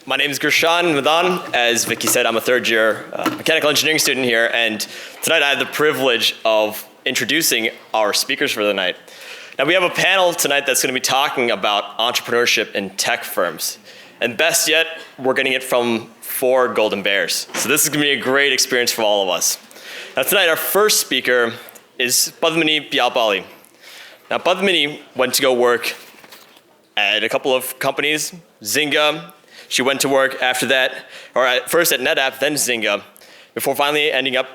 My name is Gershan Madan. As Vicky said, I'm a third-year mechanical engineering student here, and tonight I have the privilege of introducing our speakers for the night. Now, we have a panel tonight that's going to be talking about entrepreneurship in tech firms. And best yet, we're getting it from 4 Golden Bears. So this is going to be a great experience for all of us. Now, tonight, our first speaker is Padmini Pyapali. Now, Padmini went to go work at a couple of companies, Zynga. She went to work after that, first at NetApp, then Zynga, before finally ending up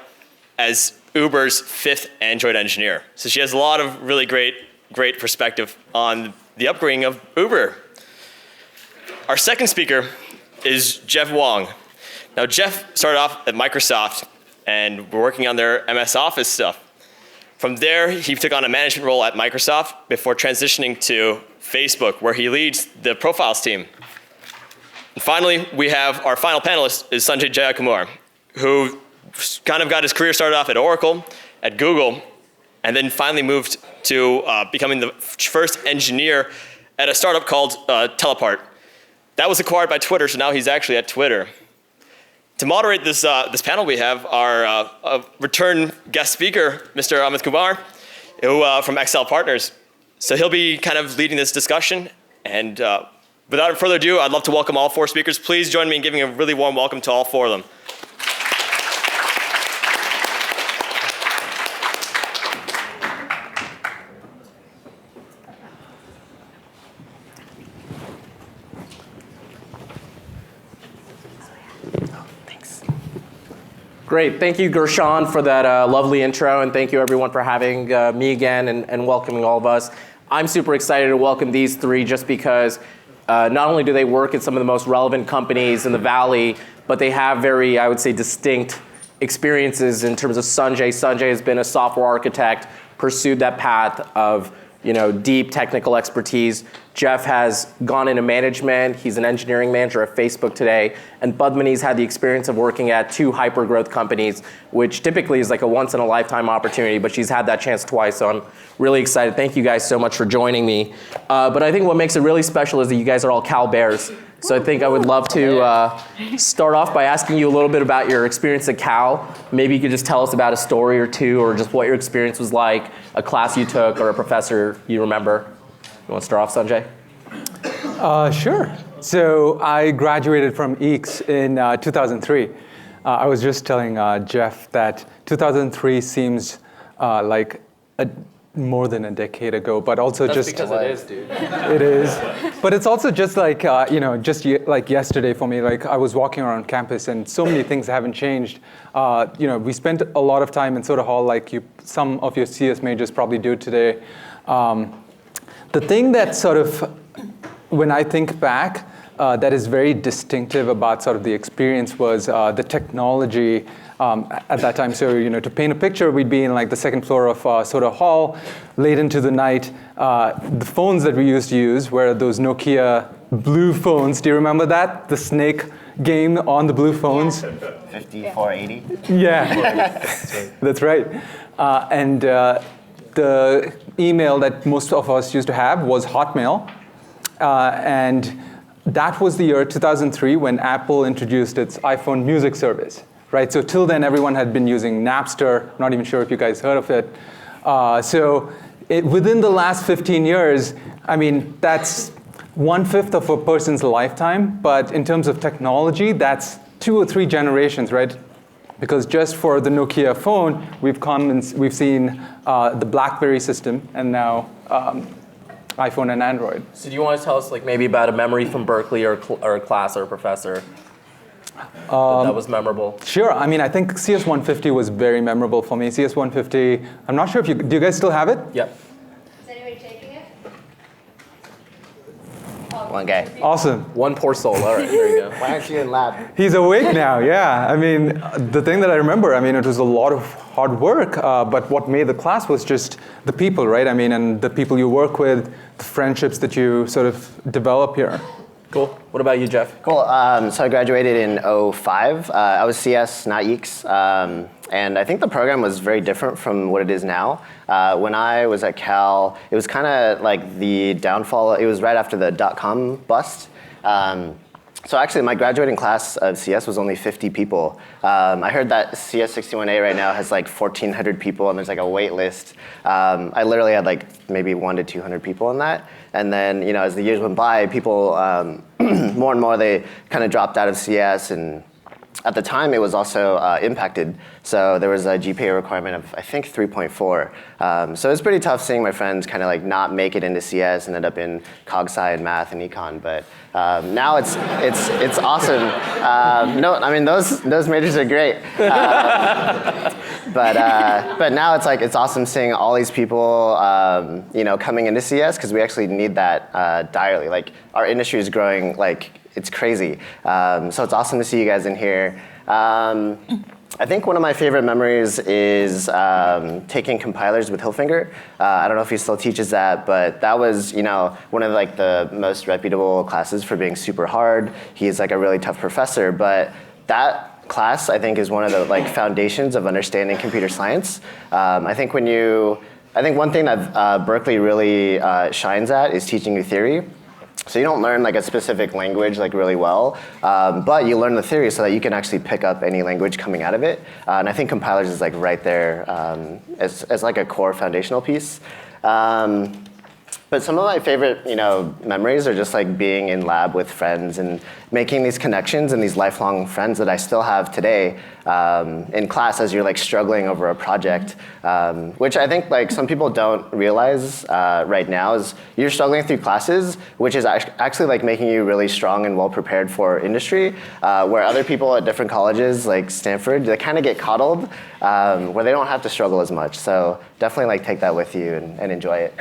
as Uber's 5th Android engineer. So she has a lot of really great perspective on the upbringing of Uber. Our second speaker is Jeff Wong. Now, Jeff started off at Microsoft and we're working on their MS Office stuff. From there, he took on a management role at Microsoft before transitioning to Facebook, where he leads the profiles team. And finally, we have our final panelist is Sanjay Jayakumar, who kind of got his career started off at Oracle, at Google, and then finally moved to becoming the first engineer at a startup called Telepart. That was acquired by Twitter, so now he's actually at Twitter. To moderate this panel, we have our return guest speaker, Mr. Amit Kumar, who from Excel Partners. So he'll be kind of leading this discussion. And without further ado, I'd love to welcome all 4 speakers. Please join me in giving a really warm welcome to all 4 of them. Great, thank you Gershan for that lovely intro, and thank you everyone for having me again and welcoming all of us. I'm super excited to welcome these 3 just because not only do they work at some of the most relevant companies in the Valley, but they have very, I would say, distinct experiences in terms of Sanjay. Sanjay has been a software architect, pursued that path of deep technical expertise. Jeff has gone into management. He's an engineering manager at Facebook today. And Padmini's had the experience of working at 2 hyper-growth companies, which typically is like a once-in-a-lifetime opportunity, but she's had that chance twice, so I'm really excited. Thank you guys so much for joining me. But I think what makes it really special is that you guys are all Cal Bears. So I think I would love to start off by asking you a little bit about your experience at Cal. Maybe you could just tell us about a story or 2, or just what your experience was like, a class you took, or a professor you remember. You want to start off, Sanjay? Sure. So I graduated from EECS in 2003. I was just telling Jeff that 2003 seems like more than a decade ago, but also That's just because it is, dude. It is, but it's also just like like yesterday for me. Like I was walking around campus, and so many things haven't changed. We spent a lot of time in Soda Hall, like some of your CS majors probably do today. The thing that sort of, when I think back, that is very distinctive about sort of the experience was the technology at that time. So, to paint a picture, we'd be in like the 2nd floor of Soda Hall, late into the night. The phones that we used to use were those Nokia blue phones. Do you remember that? The snake game on the blue phones? 5480? Yeah, that's right. And the email that most of us used to have was Hotmail. And that was the year 2003 when Apple introduced its iPhone music service, right? So till then, everyone had been using Napster. I'm not even sure if you guys heard of it. Within the last 15 years, I mean, that's 1/5 of a person's lifetime. But in terms of technology, that's 2 or 3 generations, right? Because just for the Nokia phone, we've seen the BlackBerry system, and now iPhone and Android. So do you want to tell us maybe about a memory from Berkeley or a class or a professor that was memorable? Sure. I mean, I think CS150 was very memorable for me. CS150, I'm not sure if do you guys still have it? Yep. Is anybody taking it? One guy. Awesome. One poor soul. All right, there you go. Why aren't you in lab? He's awake now, yeah. I mean, the thing that I remember, it was a lot of hard work, but what made the class was just the people, right? I mean, and the people you work with, the friendships that you sort of develop here. Cool. What about you, Jeff? Cool. So I graduated in 2005. I was CS, not EECS. And I think the program was very different from what it is now. When I was at Cal, it was kind of like the downfall. It was right after the dot-com bust. So actually, my graduating class of CS was only 50 people. I heard that CS 61A right now has like 1,400 people, and there's like a wait list. I literally had like maybe 100 to 200 people in that. And then, as the years went by, people, more and more, they kind of dropped out of CS, and at the time, it was also impacted. So there was a GPA requirement of, I think, 3.4. So it was pretty tough seeing my friends kind of like not make it into CS and end up in Cog Sci and math and econ. But now it's awesome. No, I mean, those majors are great. But now it's awesome seeing all these people, coming into CS, because we actually need that direly. Like, our industry is growing like it's crazy. So it's awesome to see you guys in here. I think one of my favorite memories is taking compilers with Hilfinger. I don't know if he still teaches that, but that was, one of like the most reputable classes for being super hard. He's like a really tough professor, but that class, I think, is one of the like foundations of understanding computer science. I think one thing that Berkeley really shines at is teaching you theory. So you don't learn like a specific language like really well, but you learn the theory so that you can actually pick up any language coming out of it. And I think compilers is like right there as like a core foundational piece. But some of my favorite, memories are just like being in lab with friends and making these connections and these lifelong friends that I still have today in class as you're like struggling over a project, which I think like some people don't realize right now is you're struggling through classes, which is actually like making you really strong and well prepared for industry, where other people at different colleges like Stanford, they kind of get coddled, where they don't have to struggle as much. So definitely like take that with you and enjoy it.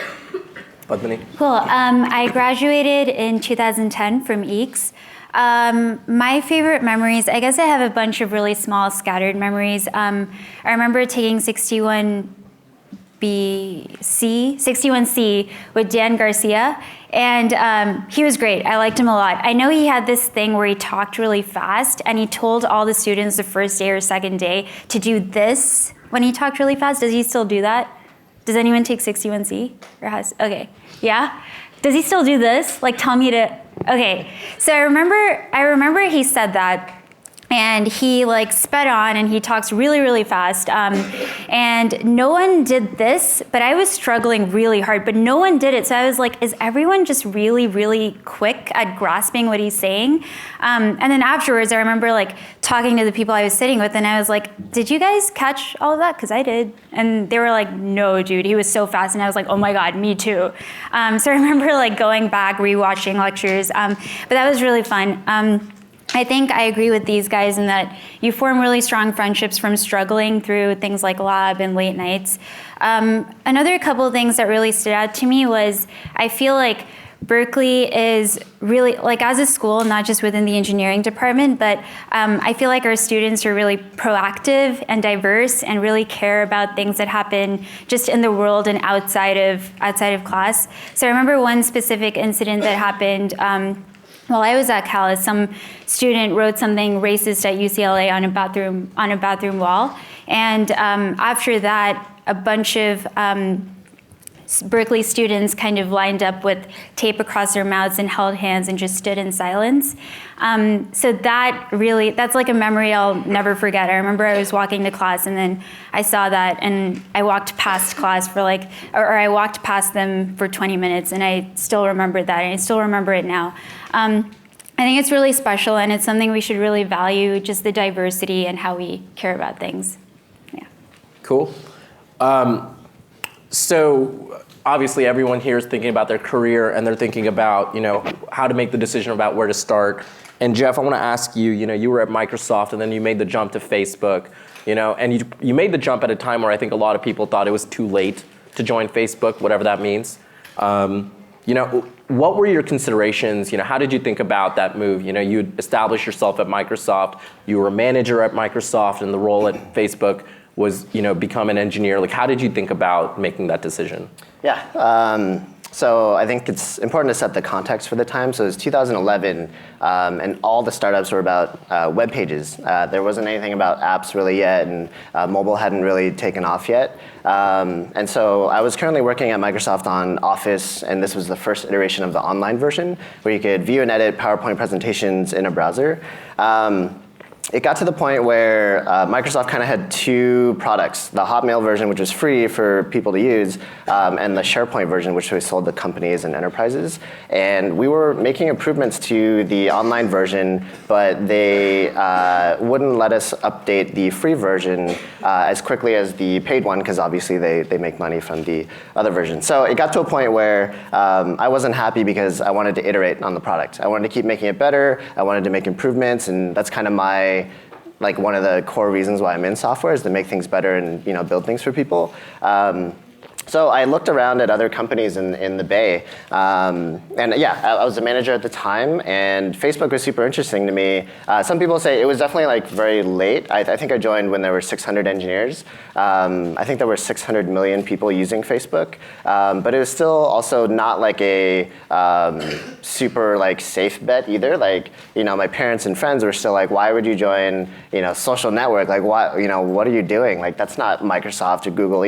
Padmini? Cool. I graduated in 2010 from EECS. My favorite memories, I guess I have a bunch of really small scattered memories. I remember taking 61C with Dan Garcia, and he was great. I liked him a lot. I know he had this thing where he talked really fast, and he told all the students the first day or second day to do this when he talked really fast. Does he still do that? Does anyone take 61C? Okay, yeah? Does he still do this? Like tell me to, okay. So I remember he said that, and he like sped on and he talks really, really fast. And no one did this, but I was struggling really hard, but no one did it. So I was like, is everyone just really, really quick at grasping what he's saying? And then afterwards, I remember like talking to the people I was sitting with, and I was like, did you guys catch all of that? Because I did. And they were like, no, dude, he was so fast. And I was like, oh my God, me too. So I remember like going back, rewatching lectures, but that was really fun. I think I agree with these guys in that you form really strong friendships from struggling through things like lab and late nights. Another couple of things that really stood out to me was I feel like Berkeley is really, like as a school, not just within the engineering department, but I feel like our students are really proactive and diverse and really care about things that happen just in the world and outside of class. So I remember one specific incident that happened while I was at Cal. Some student wrote something racist at UCLA on a bathroom wall, and after that, a bunch of Berkeley students kind of lined up with tape across their mouths and held hands and just stood in silence. So that's like a memory I'll never forget. I remember I was walking to class and then I saw that and I walked past class for I walked past them for 20 minutes and I still remember that and I still remember it now. I think it's really special and it's something we should really value, just the diversity and how we care about things. Yeah. Cool. So obviously everyone here is thinking about their career and they're thinking about, how to make the decision about where to start. And Jeff, I want to ask you, you were at Microsoft and then you made the jump to Facebook, and you made the jump at a time where I think a lot of people thought it was too late to join Facebook, whatever that means. What were your considerations? How did you think about that move? You established yourself at Microsoft, you were a manager at Microsoft, and the role at Facebook was, become an engineer. Like, how did you think about making that decision? Yeah. So I think it's important to set the context for the time. So it was 2011, and all the startups were about web pages. There wasn't anything about apps really yet, and mobile hadn't really taken off yet. And so I was currently working at Microsoft on Office, and this was the first iteration of the online version, where you could view and edit PowerPoint presentations in a browser. It got to the point where Microsoft kind of had two products, the Hotmail version, which was free for people to use, and the SharePoint version, which we sold to companies and enterprises. And we were making improvements to the online version, but they wouldn't let us update the free version as quickly as the paid one, because obviously they make money from the other version. So it got to a point where I wasn't happy because I wanted to iterate on the product. I wanted to keep making it better. I wanted to make improvements, and that's kind of one of the core reasons why I'm in software, is to make things better and build things for people. So I looked around at other companies in the Bay, and yeah, I was a manager at the time, and Facebook was super interesting to me. Some people say it was definitely very late. I think I joined when there were 600 engineers. I think there were 600 million people using Facebook, but it was still also not like a super safe bet either. My parents and friends were still like, why would you join social network? Why, what are you doing? That's not Microsoft or Google.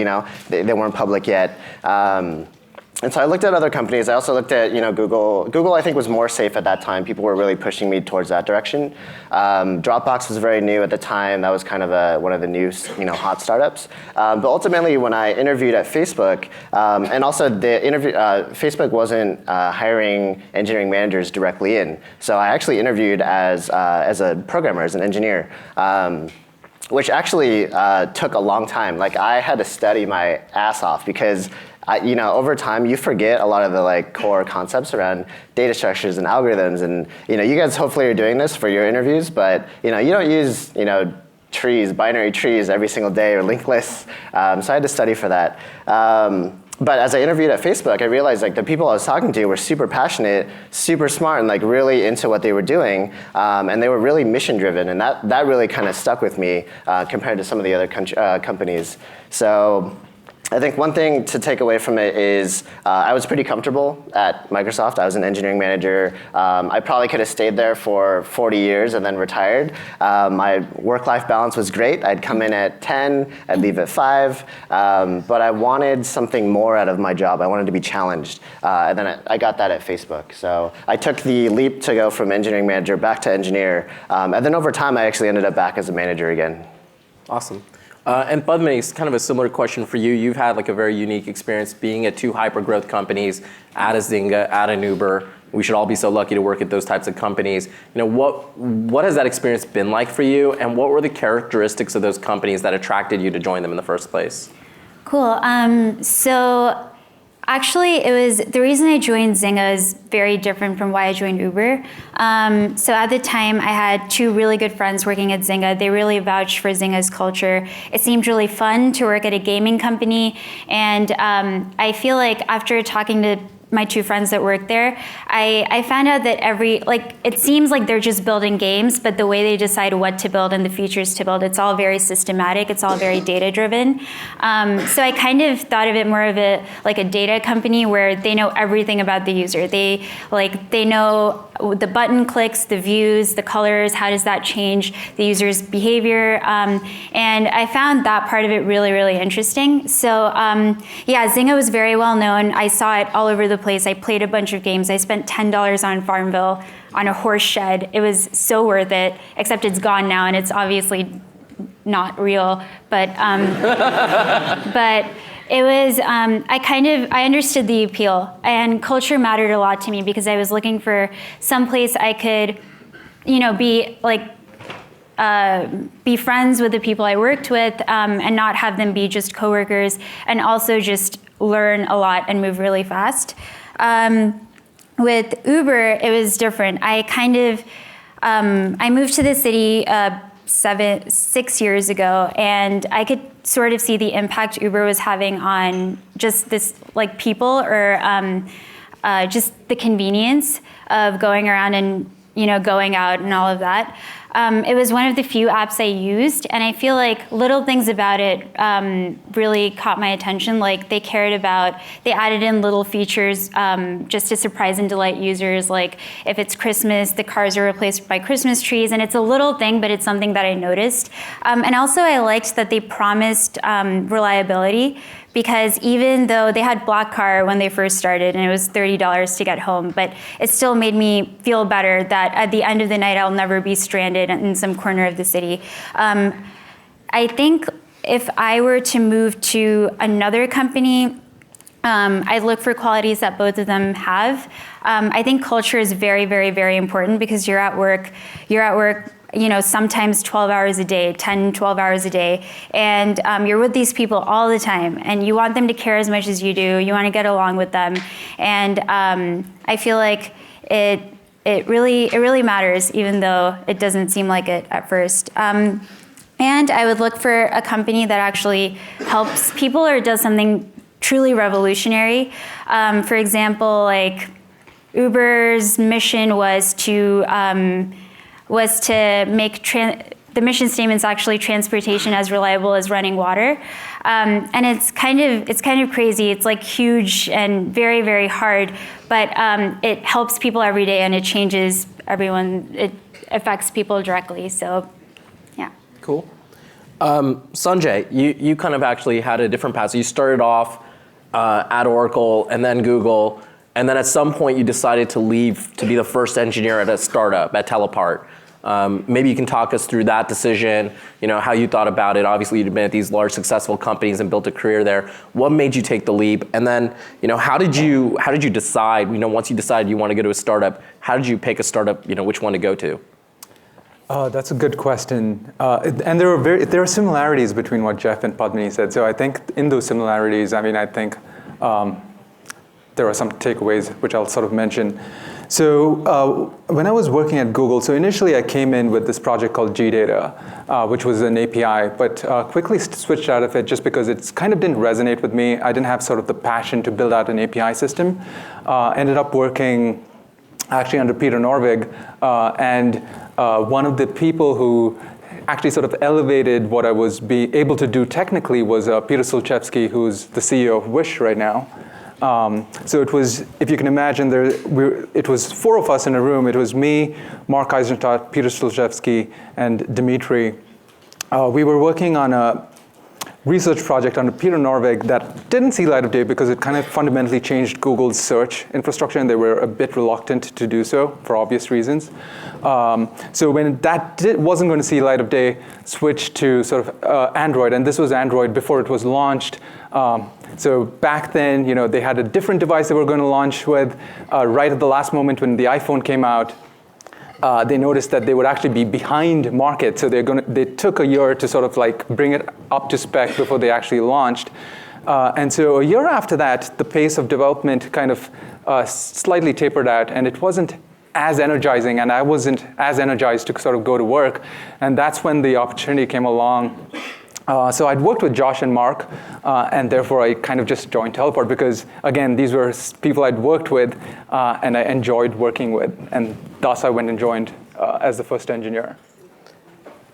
They weren't public yet. And so I looked at other companies. I also looked at Google. Google, I think, was more safe at that time. People were really pushing me towards that direction. Dropbox was very new at the time. That was kind of one of the new hot startups. But ultimately, when I interviewed at Facebook, and also the interview, Facebook wasn't hiring engineering managers directly in. So I actually interviewed as a programmer, as an engineer. Which actually took a long time. I had to study my ass off because over time you forget a lot of the core concepts around data structures and algorithms, and you guys hopefully are doing this for your interviews, but you don't use trees, binary trees every single day, or linked lists. So I had to study for that. But as I interviewed at Facebook, I realized the people I was talking to were super passionate, super smart, and really into what they were doing, and they were really mission driven, and that really kind of stuck with me compared to some of the other companies. So I think one thing to take away from it is I was pretty comfortable at Microsoft. I was an engineering manager. I probably could have stayed there for 40 years and then retired. My work-life balance was great. I'd come in at 10, I'd leave at 5, but I wanted something more out of my job. I wanted to be challenged, and then I got that at Facebook. So I took the leap to go from engineering manager back to engineer, and then over time I actually ended up back as a manager again. Awesome. And Padme, it's kind of a similar question for you. You've had a very unique experience being at two hyper-growth companies, at a Zynga, at an Uber. We should all be so lucky to work at those types of companies. What has that experience been like for you, and what were the characteristics of those companies that attracted you to join them in the first place? Cool. So actually, it was the reason I joined Zynga is very different from why I joined Uber. So at the time, I had two really good friends working at Zynga. They really vouched for Zynga's culture. It seemed really fun to work at a gaming company, and I feel like after talking to my two friends that work there, I found out that it seems like they're just building games, but the way they decide what to build and the features to build, it's all very systematic, it's all very data driven. So I kind of thought of it more of a data company where they know everything about the user. They know the button clicks, the views, the colors, how does that change the user's behavior? And I found that part of it really, really interesting. So yeah, Zynga was very well known. I saw it all over the place. I played a bunch of games. I spent $10 on Farmville on a horse shed. It was so worth it, except it's gone now and it's obviously not real. But but it was, I understood the appeal, and culture mattered a lot to me because I was looking for some place I could, be friends with the people I worked with, and not have them be just coworkers, and also just learn a lot and move really fast. With Uber, it was different. I moved to the city 6 years ago, and I could sort of see the impact Uber was having on just this people, or just the convenience of going around and going out and all of that. It was one of the few apps I used, and I feel like little things about it really caught my attention. Like they added in little features just to surprise and delight users. Like if it's Christmas, the cars are replaced by Christmas trees, and it's a little thing, but it's something that I noticed. And also I liked that they promised reliability, because even though they had Black Car when they first started and it was $30 to get home, but it still made me feel better that at the end of the night I'll never be stranded in some corner of the city. I think if I were to move to another company, I'd look for qualities that both of them have. I think culture is very, very, very important, because you're at work, sometimes 12 hours a day, 10, 12 hours a day, and you're with these people all the time, and you want them to care as much as you do. You want to get along with them, and I feel like it really matters, even though it doesn't seem like it at first. And I would look for a company that actually helps people or does something truly revolutionary. For example, like Uber's mission was to make the mission statement's actually transportation as reliable as running water, and it's kind of crazy. It's like huge and very, very hard, but it helps people every day, and it changes everyone. It affects people directly. So, yeah. Cool. Sanjay, you kind of actually had a different path. So you started off at Oracle and then Google, and then at some point you decided to leave to be the first engineer at a startup at Telepart. Maybe you can talk us through that decision, how you thought about it. Obviously, you'd been at these large successful companies and built a career there. What made you take the leap? And then, how did you decide, once you decided you want to go to a startup, how did you pick a startup, which one to go to? That's a good question. And there are similarities between what Jeff and Padmini said. So I think in those similarities, I think there are some takeaways which I'll sort of mention. So when I was working at Google, so initially I came in with this project called GData, which was an API, but quickly switched out of it just because it kind of didn't resonate with me. I didn't have sort of the passion to build out an API system. Ended up working actually under Peter Norvig, and one of the people who actually sort of elevated what I was able to do technically was Peter Sulchevsky, who's the CEO of Wish right now. So it was, if you can imagine, it was 4 of us in a room. It was me, Mark Eisenstadt, Peter Sulchevsky, and Dimitri. We were working on a research project under Peter Norvig that didn't see light of day because it kind of fundamentally changed Google's search infrastructure, and they were a bit reluctant to do so for obvious reasons. So when that wasn't going to see light of day, switched to sort of Android, and this was Android before it was launched. So back then, they had a different device they were going to launch with. Right at the last moment when the iPhone came out, they noticed that they would actually be behind market. So they took a year to sort of like bring it up to spec before they actually launched. And so a year after that, the pace of development kind of slightly tapered out, and it wasn't as energizing, and I wasn't as energized to sort of go to work. And that's when the opportunity came along. So I'd worked with Josh and Mark, and therefore I kind of just joined Telepart because, again, these were people I'd worked with and I enjoyed working with, and thus I went and joined as the first engineer.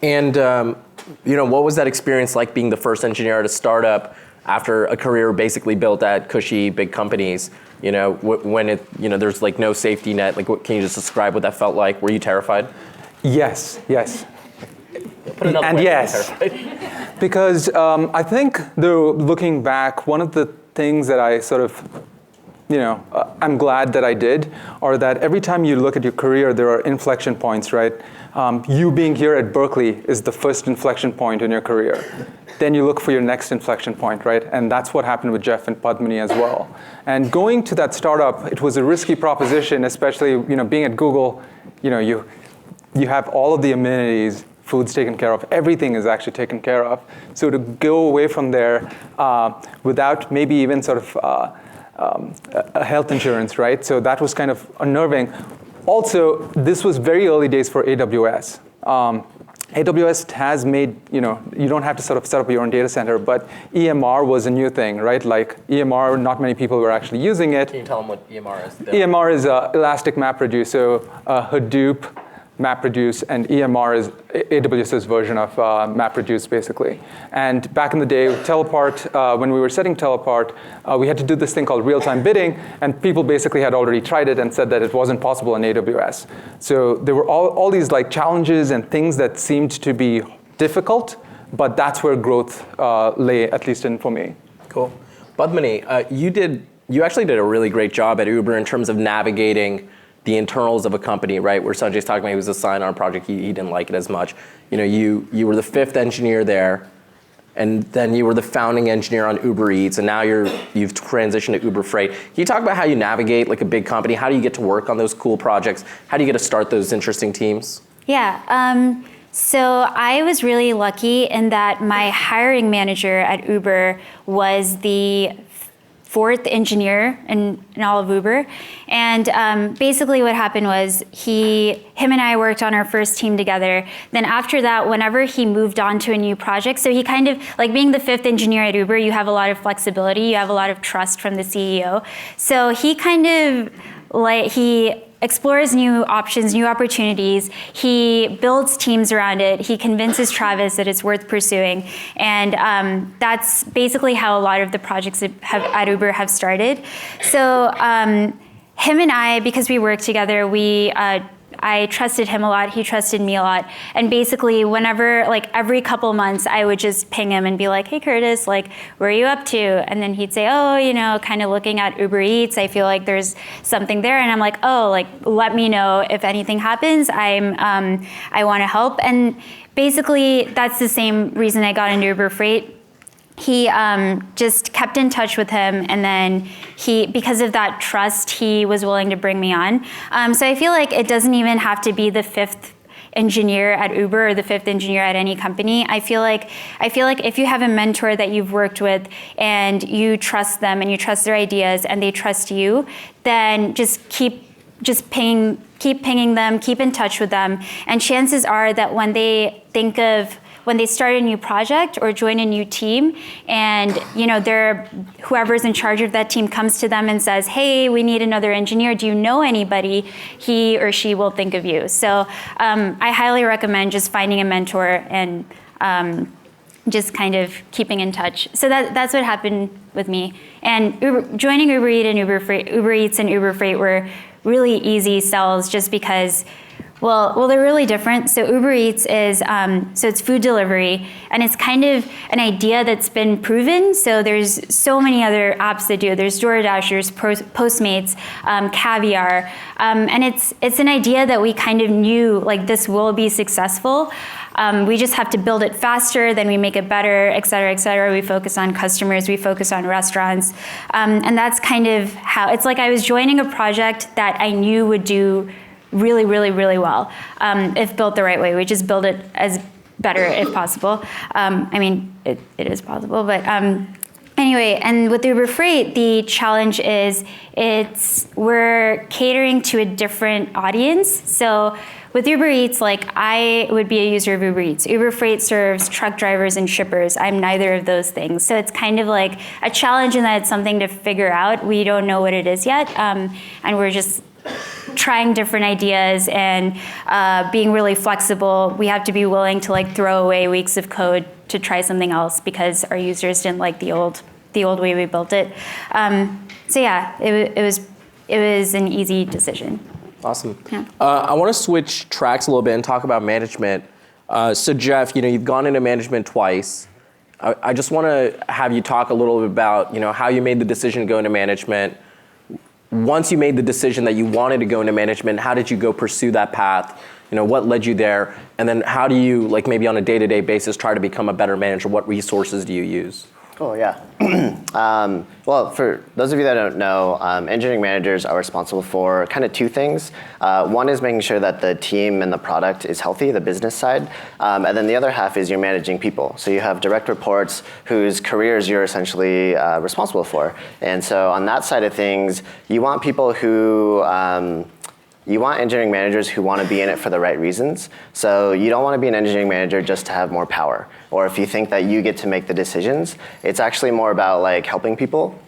And what was that experience like, being the first engineer at a startup after a career basically built at cushy big companies? When there's like no safety net. Like, can you just describe what that felt like? Were you terrified? Yes. Put another and way, yes, because I think, though, looking back, one of the things that I sort of, I'm glad that I did, are that every time you look at your career, there are inflection points, right? You being here at Berkeley is the first inflection point in your career. Then you look for your next inflection point, right? And that's what happened with Jeff and Padmini as well. And going to that startup, it was a risky proposition, especially, being at Google, you have all of the amenities. Food's taken care of. Everything is actually taken care of. So to go away from there without maybe even sort of a health insurance, right? So that was kind of unnerving. Also, this was very early days for AWS. AWS has made, you don't have to sort of set up your own data center, but EMR was a new thing, right? Like EMR, not many people were actually using it. Can you tell them what EMR is? EMR is Elastic MapReduce, so Hadoop, MapReduce, and EMR is AWS's version of MapReduce, basically. And back in the day, Telepart, when we were setting Telepart, we had to do this thing called real-time bidding, and people basically had already tried it and said that it wasn't possible in AWS. So there were all these like challenges and things that seemed to be difficult, but that's where growth lay, at least for me. Cool. Padmini, you actually did a really great job at Uber in terms of navigating the internals of a company, right? Where Sanjay's talking about he was assigned on a project, he didn't like it as much. You were the 5th engineer there, and then you were the founding engineer on Uber Eats, and now you've transitioned to Uber Freight. Can you talk about how you navigate like a big company? How do you get to work on those cool projects? How do you get to start those interesting teams? Yeah. So I was really lucky in that my hiring manager at Uber was the 4th engineer in all of Uber. And basically what happened was him and I worked on our first team together. Then after that, whenever he moved on to a new project, so he kind of, like being the 5th engineer at Uber, you have a lot of flexibility, you have a lot of trust from the CEO. So he kind of, he explores new options, new opportunities. He builds teams around it. He convinces Travis that it's worth pursuing. And that's basically how a lot of the projects at Uber have started. So him and I, because we work together, I trusted him a lot, he trusted me a lot. And basically whenever, every couple months, I would just ping him and be like, hey Curtis, where are you up to? And then he'd say, oh, kind of looking at Uber Eats, I feel like there's something there. And I'm like, oh, let me know if anything happens, I wanna help. And basically that's the same reason I got into Uber Freight. He just kept in touch with him, and then because of that trust, he was willing to bring me on. So I feel like it doesn't even have to be the 5th engineer at Uber or the 5th engineer at any company. I feel like if you have a mentor that you've worked with and you trust them and you trust their ideas and they trust you, then keep pinging them, keep in touch with them, and chances are that when they start a new project or join a new team and whoever's in charge of that team comes to them and says, hey, we need another engineer, do you know anybody? He or she will think of you. So I highly recommend just finding a mentor and just kind of keeping in touch. So that's what happened with me. And joining Uber Eats and Uber Freight were really easy sells just because well, they're really different. So Uber Eats is, so it's food delivery, and it's kind of an idea that's been proven. So there's so many other apps that do it. There's DoorDash, there's Postmates, Caviar, and it's an idea that we kind of knew, this will be successful. We just have to build it faster, then we make it better, et cetera, et cetera. We focus on customers, we focus on restaurants. And that's kind of how, it's like I was joining a project that I knew would do really, really, really well, if built the right way. We just build it as better if possible. It is possible, but anyway, and with Uber Freight, the challenge is we're catering to a different audience. So with Uber Eats, I would be a user of Uber Eats. Uber Freight serves truck drivers and shippers. I'm neither of those things. So it's kind of like a challenge in that it's something to figure out. We don't know what it is yet, and we're just trying different ideas and being really flexible. We have to be willing to throw away weeks of code to try something else because our users didn't like the old way we built it. So yeah, it was an easy decision. Awesome. Yeah. I want to switch tracks a little bit and talk about management. So Jeff, you've gone into management twice. I just want to have you talk a little bit about how you made the decision to go into management. Once you made the decision that you wanted to go into management, how did you go pursue that path? What led you there? And then how do you, maybe on a day-to-day basis, try to become a better manager? What resources do you use? Cool, yeah. Well, for those of you that don't know, engineering managers are responsible for kind of two things. One is making sure that the team and the product is healthy, the business side. And then the other half is you're managing people. So you have direct reports whose careers you're essentially responsible for. And so on that side of things, you want people who you want engineering managers who want to be in it for the right reasons. So you don't want to be an engineering manager just to have more power. Or if you think that you get to make the decisions, it's actually more about helping people.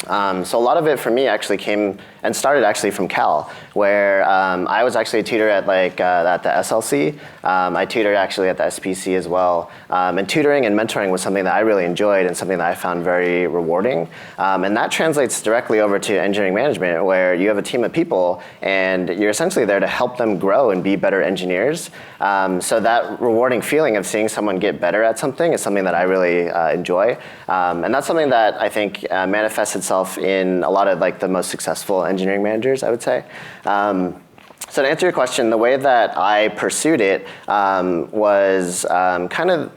So a lot of it for me actually came and started actually from Cal, where I was actually a tutor at at the SLC. I tutored actually at the SPC as well. And tutoring and mentoring was something that I really enjoyed and something that I found very rewarding. And that translates directly over to engineering management, where you have a team of people and you're essentially there to help them grow and be better engineers. So that rewarding feeling of seeing someone get better at something is something that I really enjoy. And that's something that I think manifests itself in a lot of the most successful engineering managers, I would say. So to answer your question, the way that I pursued it was kind of,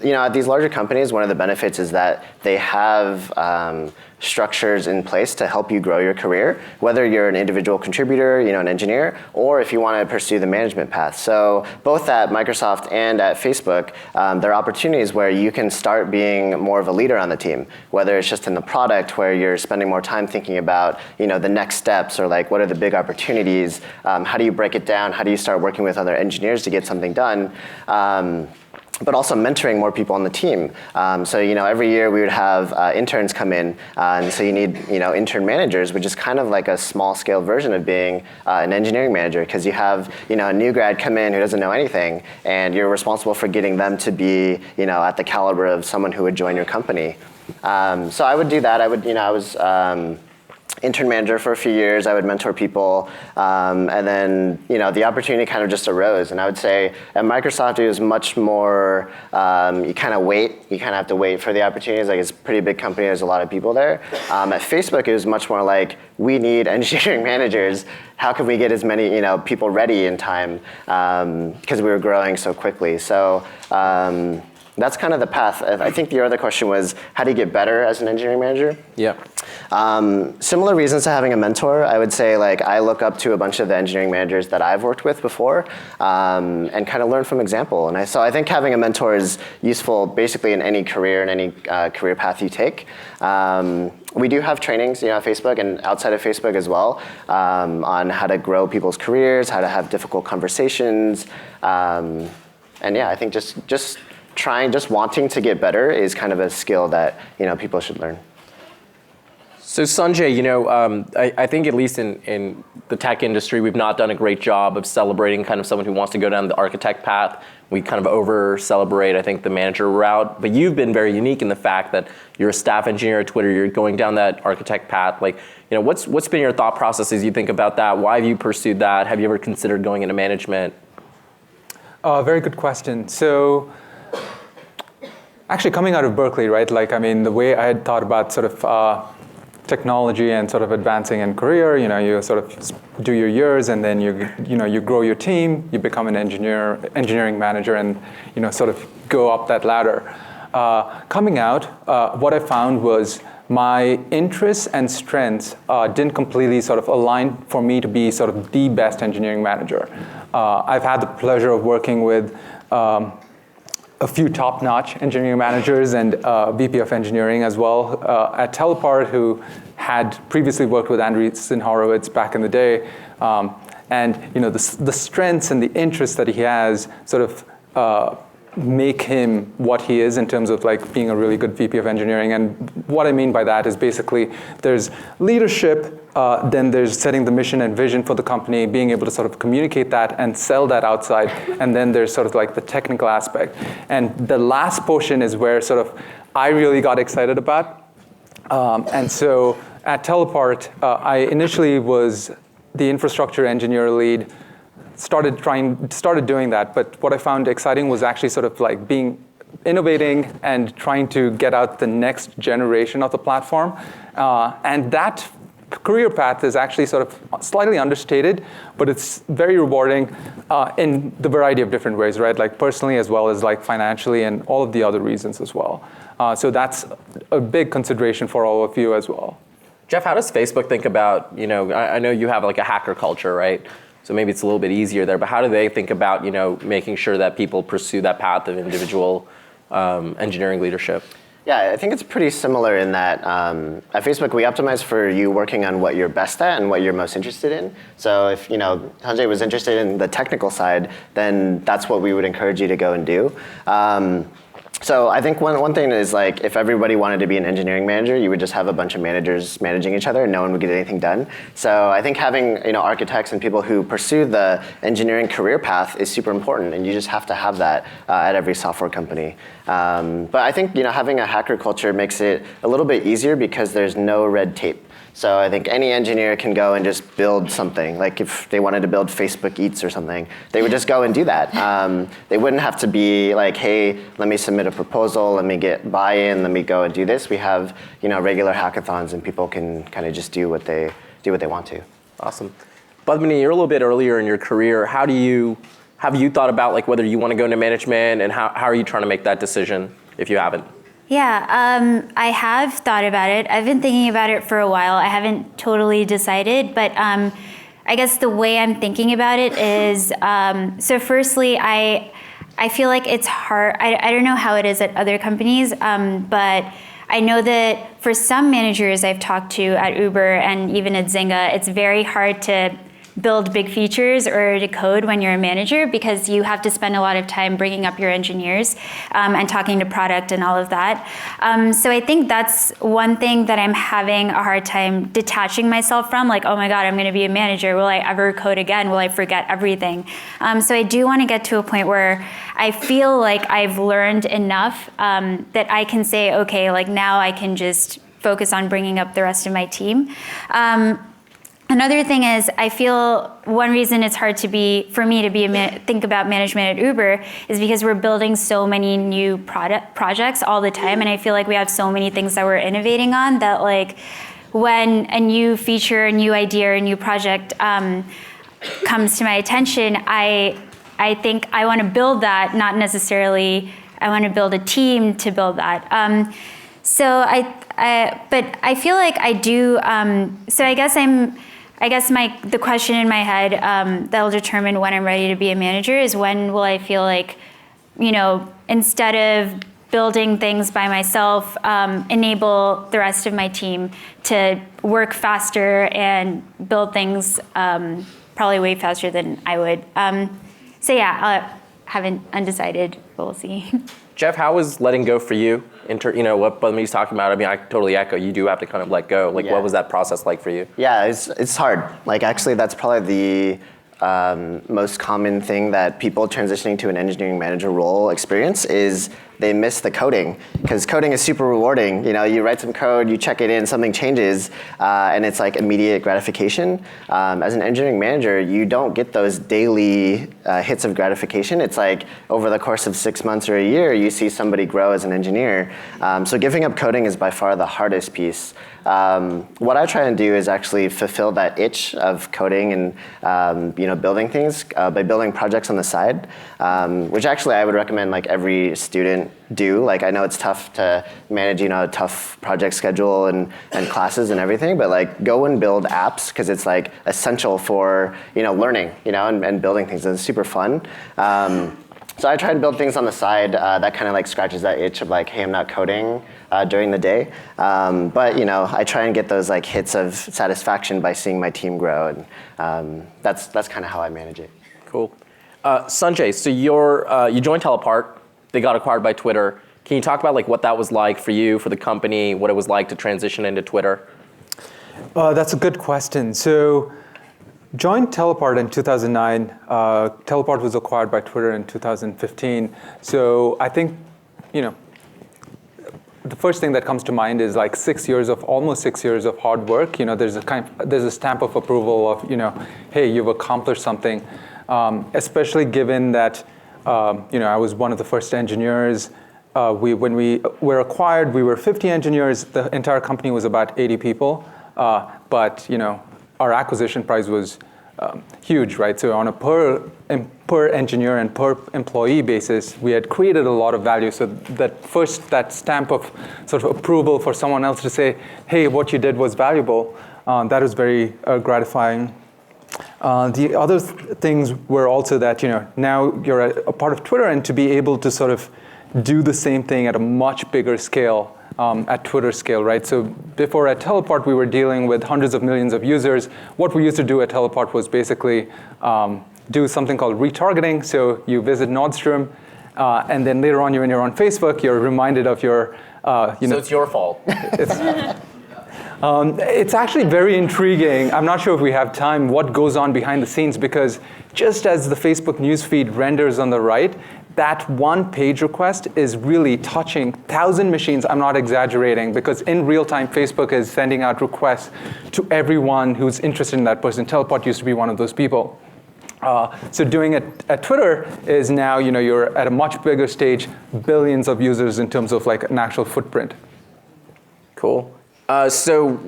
at these larger companies, one of the benefits is that they have structures in place to help you grow your career, whether you're an individual contributor, an engineer, or if you want to pursue the management path. So both at Microsoft and at Facebook, there are opportunities where you can start being more of a leader on the team, whether it's just in the product where you're spending more time thinking about the next steps, or what are the big opportunities, how do you break it down, how do you start working with other engineers to get something done. But also mentoring more people on the team. So every year we would have interns come in, and so you need intern managers, which is kind of like a small scale version of being an engineering manager, because you have a new grad come in who doesn't know anything, and you're responsible for getting them to be at the caliber of someone who would join your company. So I would do that. I was intern manager for a few years. I would mentor people, and then the opportunity kind of just arose. And I would say at Microsoft it was much more you kind of have to wait for the opportunities. It's a pretty big company. There's a lot of people there. At Facebook it was much more we need engineering managers. How can we get as many people ready in time, because we were growing so quickly. So. That's kind of the path. I think your other question was, how do you get better as an engineering manager? Yeah. Similar reasons to having a mentor. I would say I look up to a bunch of the engineering managers that I've worked with before, and kind of learn from example. And so I think having a mentor is useful basically in any career, in any career path you take. We do have trainings, at Facebook and outside of Facebook as well, on how to grow people's careers, how to have difficult conversations, and yeah, I think just wanting to get better is kind of a skill that people should learn. So Sanjay, I think at least in the tech industry, we've not done a great job of celebrating kind of someone who wants to go down the architect path. We kind of over-celebrate, I think, the manager route. But you've been very unique in the fact that you're a staff engineer at Twitter. You're going down that architect path. What's been your thought process as you think about that? Why have you pursued that? Have you ever considered going into management? Very good question. So. Actually, coming out of Berkeley, right? The way I had thought about sort of technology and sort of advancing in career, you sort of do your years, and then you grow your team, you become an engineering manager, and sort of go up that ladder. Coming out, what I found was my interests and strengths didn't completely sort of align for me to be sort of the best engineering manager. I've had the pleasure of working with a few top-notch engineering managers and VP of engineering as well at Telepart, who had previously worked with Andreessen Horowitz back in the day. And the strengths and the interests that he has sort of make him what he is in terms of being a really good VP of engineering. And what I mean by that is basically there's leadership, then there's setting the mission and vision for the company, being able to sort of communicate that and sell that outside, and then there's sort of the technical aspect. And the last portion is where sort of I really got excited about. And so at Telepart, I initially was the infrastructure engineer lead, started doing that, but what I found exciting was actually sort of innovating and trying to get out the next generation of the platform. And that career path is actually sort of slightly understated, but it's very rewarding in the variety of different ways, right? Personally as well as financially and all of the other reasons as well. So that's a big consideration for all of you as well. Jeff, how does Facebook think about, I know you have a hacker culture, right? So maybe it's a little bit easier there, but how do they think about, making sure that people pursue that path of individual engineering leadership? Yeah, I think it's pretty similar in that at Facebook we optimize for you working on what you're best at and what you're most interested in. So if Sanjay was interested in the technical side, then that's what we would encourage you to go and do. So I think one thing is like if everybody wanted to be an engineering manager, you would just have a bunch of managers managing each other and no one would get anything done. So I think having architects and people who pursue the engineering career path is super important, and you just have to have that at every software company. But I think having a hacker culture makes it a little bit easier because there's no red tape. So I think any engineer can go and just build something. Like if they wanted to build Facebook Eats or something, they would just go and do that. They wouldn't have to be like, hey, let me submit a proposal, let me get buy-in, let me go and do this. We have regular hackathons, and people can kind of just do what they want to. Awesome. Padmini, you're a little bit earlier in your career. Have you thought about like whether you want to go into management, and how are you trying to make that decision if you haven't? Yeah, I have thought about it. I've been thinking about it for a while. I haven't totally decided, but I guess the way I'm thinking about it is, so firstly, I feel like it's hard. I don't know how it is at other companies, but I know that for some managers I've talked to at Uber and even at Zynga, it's very hard to build big features or to code when you're a manager, because you have to spend a lot of time bringing up your engineers and talking to product and all of that. So I think that's one thing that I'm having a hard time detaching myself from, like, oh my God, I'm gonna be a manager. Will I ever code again? Will I forget everything? So I do wanna get to a point where I feel like I've learned enough that I can say, okay, like now I can just focus on bringing up the rest of my team. Another thing is, I feel one reason it's hard for me to think about management at Uber is because we're building so many new projects all the time, and I feel like we have so many things that we're innovating on that, like, when a new feature, a new idea, or a new project comes to my attention, I think I want to build that, not necessarily I want to build a team to build that. But I feel like I do. So I guess the question in my head that'll determine when I'm ready to be a manager is when will I feel like, instead of building things by myself, enable the rest of my team to work faster and build things probably way faster than I would. So yeah, I haven't undecided, but we'll see. Jeff, how was letting go for you? What Padmini's talking about, I mean, I totally echo. You do have to kind of let go. Like, What was that process like for you? Yeah, it's hard. Like, actually, that's probably the most common thing that people transitioning to an engineering manager role experience is they miss the coding, because coding is super rewarding. You write some code, you check it in, something changes, and it's like immediate gratification. As an engineering manager, you don't get those daily hits of gratification. It's like over the course of 6 months or a year, you see somebody grow as an engineer. So giving up coding is by far the hardest piece. What I try and do is actually fulfill that itch of coding and building things by building projects on the side, which actually I would recommend like every student do. Like, I know it's tough to manage a tough project schedule and classes and everything, but like go and build apps, because it's like essential for learning and building things. It's super fun. So I try to build things on the side that kind of like scratches that itch of like, hey, I'm not coding during the day. But I try and get those like hits of satisfaction by seeing my team grow, and that's kind of how I manage it. Cool. Sanjay, so you joined Telepart. They got acquired by Twitter. Can you talk about like what that was like for you, for the company, what it was like to transition into Twitter? That's a good question. So, joined Telepart in 2009. Telepart was acquired by Twitter in 2015. So I think, the first thing that comes to mind is like almost 6 years of hard work. There's a stamp of approval of, hey, you've accomplished something. Especially given that, I was one of the first engineers. When we were acquired, we were 50 engineers. The entire company was about 80 people. But our acquisition price was huge, right? So on a per engineer and per employee basis, we had created a lot of value. So that stamp of sort of approval for someone else to say, hey, what you did was valuable, that was very gratifying. The other things were also that, now you're a part of Twitter, and to be able to sort of do the same thing at a much bigger scale, at Twitter scale, right? So before at Telepart, we were dealing with hundreds of millions of users. What we used to do at Telepart was basically do something called retargeting. So you visit Nordstrom, And then later on, when you're on Facebook, you're reminded of your, So it's your fault. It's actually very intriguing. I'm not sure if we have time, what goes on behind the scenes, because just as the Facebook newsfeed renders on the right, that one page request is really touching 1,000 machines. I'm not exaggerating, because in real time, Facebook is sending out requests to everyone who's interested in that person. Teleport used to be one of those people. So doing it at Twitter is now, you're at a much bigger stage, billions of users in terms of like an actual footprint. Cool. So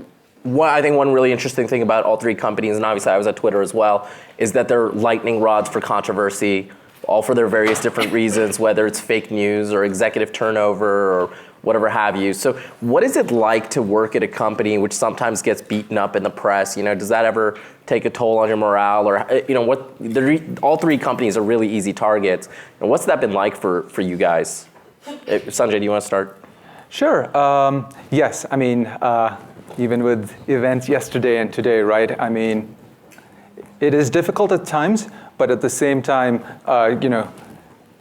I think one really interesting thing about all three companies, and obviously I was at Twitter as well, is that they're lightning rods for controversy, all for their various different reasons, whether it's fake news or executive turnover or whatever have you. So what is it like to work at a company which sometimes gets beaten up in the press? Does that ever take a toll on your morale? Or all three companies are really easy targets. And what's that been like for you guys? Sanjay, do you want to start? Sure. Yes. I mean, even with events yesterday and today, right? I mean, it is difficult at times, but at the same time,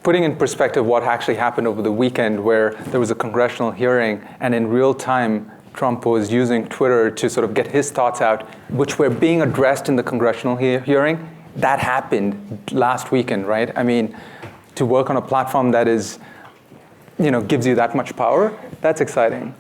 putting in perspective what actually happened over the weekend, where there was a congressional hearing, and in real time, Trump was using Twitter to sort of get his thoughts out, which were being addressed in the congressional hearing. That happened last weekend, right? I mean, to work on a platform that is, gives you that much power, that's exciting.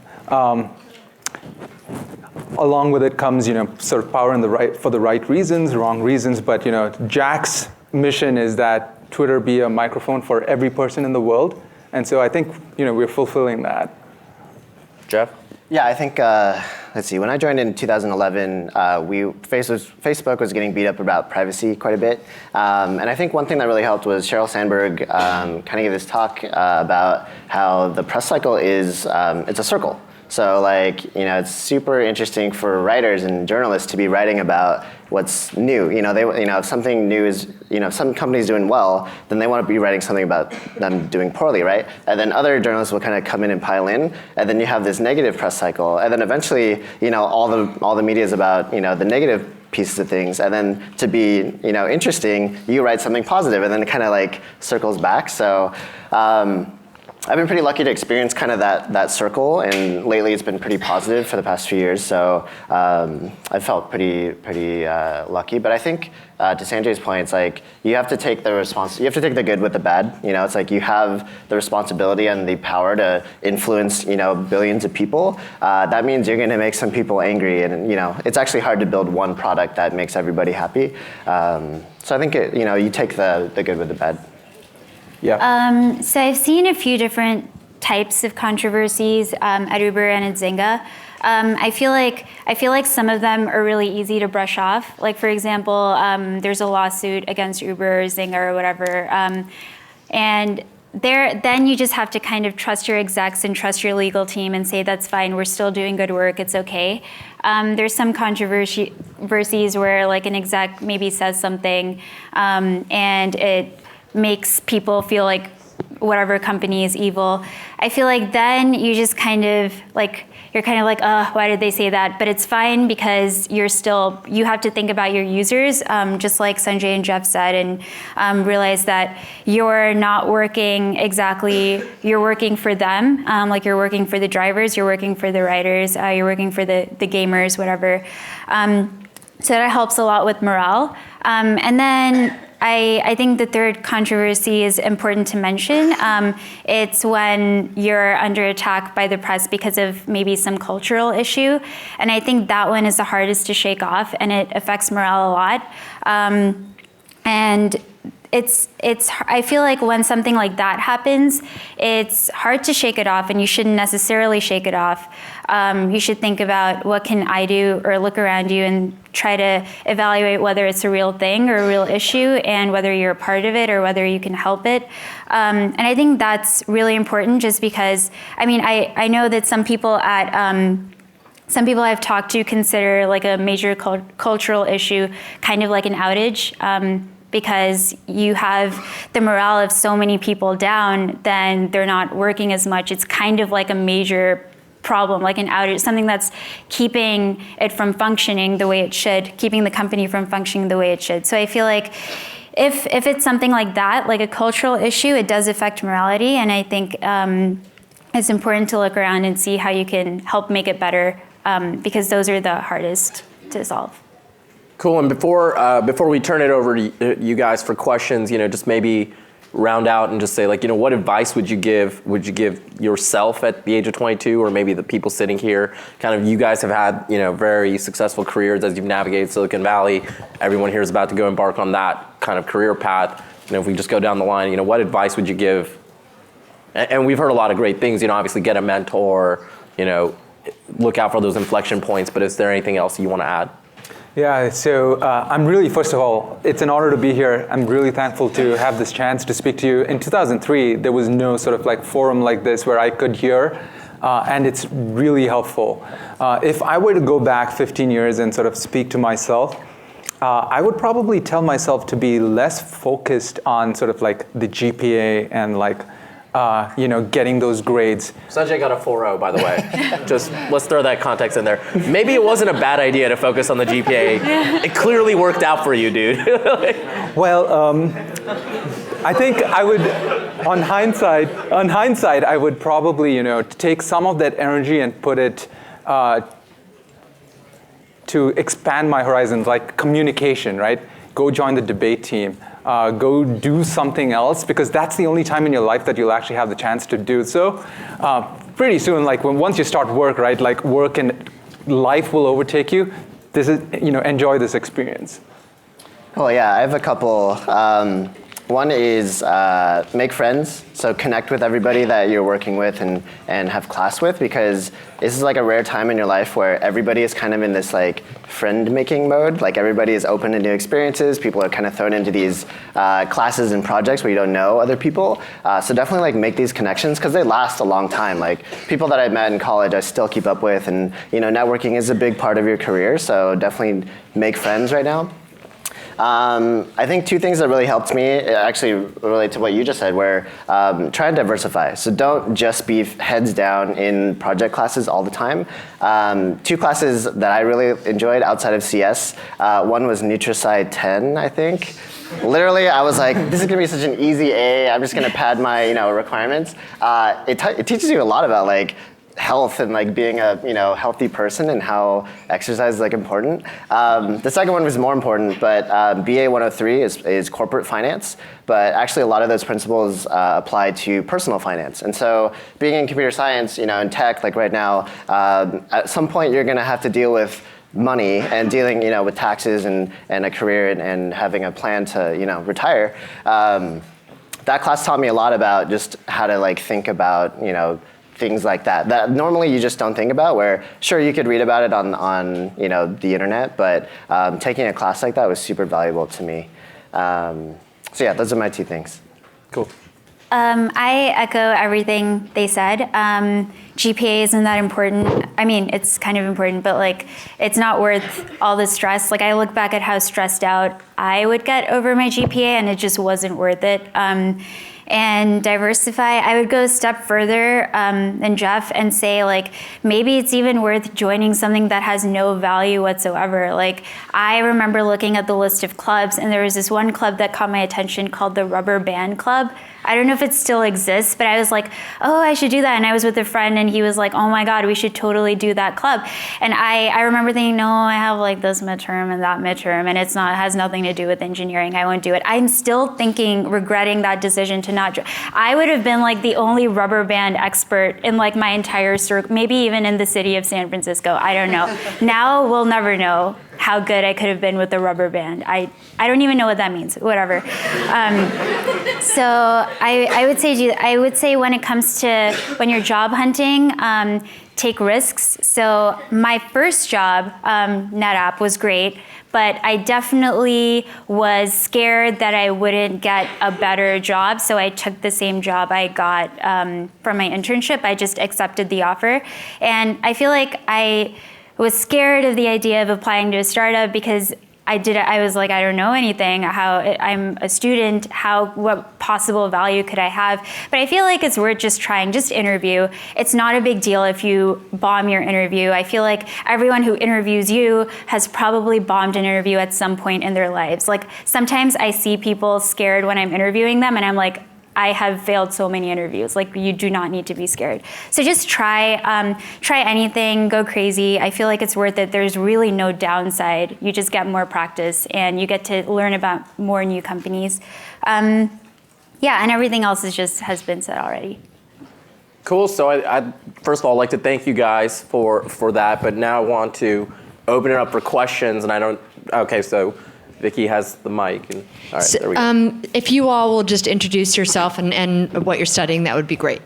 Along with it comes, sort of power for the right reasons, wrong reasons. But Jack's mission is that Twitter be a microphone for every person in the world, and so I think we're fulfilling that. Jeff? Yeah, I think, let's see, when I joined in 2011, Facebook was getting beat up about privacy quite a bit. And I think one thing that really helped was Sheryl Sandberg kind of gave this talk about how the press cycle is, it's a circle. So it's super interesting for writers and journalists to be writing about what's new. If something new is, if some company's doing well, then they want to be writing something about them doing poorly, right? And then other journalists will kind of come in and pile in, and then you have this negative press cycle. And then eventually, all the media is about, the negative pieces of things, and then to be, interesting, you write something positive, and then it kind of circles back. So. I've been pretty lucky to experience kind of that circle, and lately it's been pretty positive for the past few years. So I felt pretty lucky. But I think to Sanjay's point, it's you have to take you have to take the good with the bad. It's you have the responsibility and the power to influence billions of people. That means you're going to make some people angry, and it's actually hard to build one product that makes everybody happy. So I think you take the good with the bad. Yeah. So I've seen a few different types of controversies at Uber and at Zynga. I feel like some of them are really easy to brush off. Like for example, there's a lawsuit against Uber or Zynga or whatever, and then you just have to kind of trust your execs and trust your legal team and say that's fine. We're still doing good work. It's okay. There's some controversies where an exec maybe says something and it makes people feel like whatever company is evil. I feel like then you just kind of you're kind of why did they say that? But it's fine because you have to think about your users, just like Sanjay and Jeff said, and realize that you're not working you're working for them, you're working for the drivers, you're working for the writers, you're working for the gamers, whatever. So that helps a lot with morale. And then I think the third controversy is important to mention. It's when you're under attack by the press because of maybe some cultural issue. And I think that one is the hardest to shake off, and it affects morale a lot. And I feel like when something like that happens, it's hard to shake it off, and you shouldn't necessarily shake it off. You should think about what can I do, or look around you and try to evaluate whether it's a real thing or a real issue, and whether you're a part of it or whether you can help it. And I think that's really important, just because, I know that some people I've talked to consider a major cultural issue kind of like an outage. Because you have the morale of so many people down, then they're not working as much. It's kind of like a major problem, like an outage, something that's keeping it from functioning the way it should, keeping the company from functioning the way it should. So I feel like if it's something like that, like a cultural issue, it does affect morality, and I think it's important to look around and see how you can help make it better, because those are the hardest to solve. Cool. And before we turn it over to you guys for questions, just maybe round out and just say, like, what advice would you give yourself at the age of 22, or maybe the people sitting here? Kind of, you guys have had, very successful careers as you've navigated Silicon Valley. Everyone here is about to go embark on that kind of career path. If we just go down the line, what advice would you give? And we've heard a lot of great things, obviously get a mentor, look out for those inflection points, but is there anything else you want to add? Yeah, so I'm really, first of all, it's an honor to be here. I'm really thankful to have this chance to speak to you. In 2003, there was no sort of like forum like this where I could hear, and it's really helpful. If I were to go back 15 years and sort of speak to myself, I would probably tell myself to be less focused on sort of like the GPA and like, getting those grades. Sanjay got a 4.0, by the way. Just let's throw that context in there. Maybe it wasn't a bad idea to focus on the GPA. It clearly worked out for you, dude. Well, I think I would, on hindsight, I would probably, take some of that energy and put it to expand my horizons, like communication, right? Go join the debate team. Go do something else, because that's the only time in your life that you'll actually have the chance to do so. Pretty soon, like once you start work, right, like work and life will overtake you. This is, enjoy this experience. Well, yeah, I have a couple. One is make friends, so connect with everybody that you're working with and have class with, because this is like a rare time in your life where everybody is kind of in this like friend-making mode. Like everybody is open to new experiences. People are kind of thrown into these classes and projects where you don't know other people. So definitely like make these connections, because they last a long time. Like people that I met in college, I still keep up with, and networking is a big part of your career. So definitely make friends right now. I think two things that really helped me actually relate to what you just said, where try and diversify. So don't just be heads down in project classes all the time. Two classes that I really enjoyed outside of CS, one was NutriSci 10, I think. Literally, I was like, this is gonna be such an easy A. I'm just gonna pad my requirements. It teaches you a lot about like health and like being a healthy person and how exercise is like important. The second one was more important, but BA 103 is corporate finance, but actually a lot of those principles apply to personal finance. And so being in computer science, in tech, like right now, at some point you're gonna have to deal with money and dealing with taxes and a career and having a plan to retire. That class taught me a lot about just how to like think about things like that normally you just don't think about, where sure you could read about it on the internet, but taking a class like that was super valuable to me. So yeah, those are my two things. Cool. I echo everything they said. GPA isn't that important. I mean, it's kind of important, but like, it's not worth all the stress. Like, I look back at how stressed out I would get over my GPA, and it just wasn't worth it. And diversify, I would go a step further than Jeff and say, like, maybe it's even worth joining something that has no value whatsoever. Like, I remember looking at the list of clubs, and there was this one club that caught my attention called the Rubber Band Club. I don't know if it still exists, but I was like, oh, I should do that. And I was with a friend, and he was like, oh my God, we should totally do that club. And I remember thinking, no, I have like this midterm and that midterm, and it has nothing to do with engineering. I won't do it. I'm still regretting that decision to not. I would have been like the only rubber band expert in like my entire circle, maybe even in the city of San Francisco. I don't know. Now we'll never know how good I could have been with the rubber band. I don't even know what that means. Whatever. So I would say when it comes to when you're job hunting, take risks. So my first job, NetApp, was great, but I definitely was scared that I wouldn't get a better job. So I took the same job I got from my internship. I just accepted the offer, and I feel like I was scared of the idea of applying to a startup because I was like, I don't know anything. I'm a student. What possible value could I have? But I feel like it's worth just trying. Just interview. It's not a big deal if you bomb your interview. I feel like everyone who interviews you has probably bombed an interview at some point in their lives. Like sometimes I see people scared when I'm interviewing them, and I'm like, I have failed so many interviews. Like you do not need to be scared. So just try anything, go crazy. I feel like it's worth it. There's really no downside. You just get more practice and you get to learn about more new companies. And everything else has been said already. Cool. So I first of all, I'd like to thank you guys for that. But now I want to open it up for questions. And so Vicky has the mic. And, all right, there we go. If you all will just introduce yourself and what you're studying, that would be great.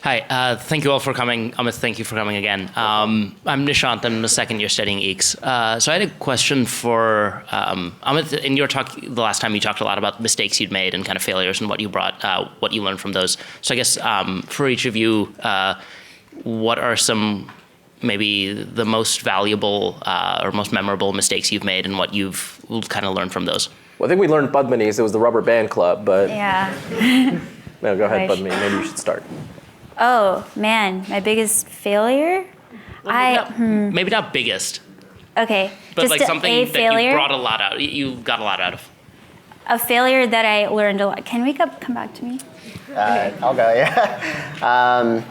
Hi, thank you all for coming. Amit, thank you for coming again. I'm Nishant, I'm a second year studying EECS. So I had a question for Amit. In your talk, the last time you talked a lot about mistakes you'd made and kind of failures and what you learned from those. So I guess for each of you, what are some maybe the most valuable or most memorable mistakes you've made and what you've kind of learned from those? Well, I think we learned Padmani's. It was the rubber band club, but Yeah. no, go ahead, Right. Padmani. Maybe you should start. Oh man, my biggest failure. Maybe not biggest, Okay, but just like something a that failure. you brought a lot out. You got a lot out of. A failure that I learned a lot. Can we come back to me? I'll go, yeah.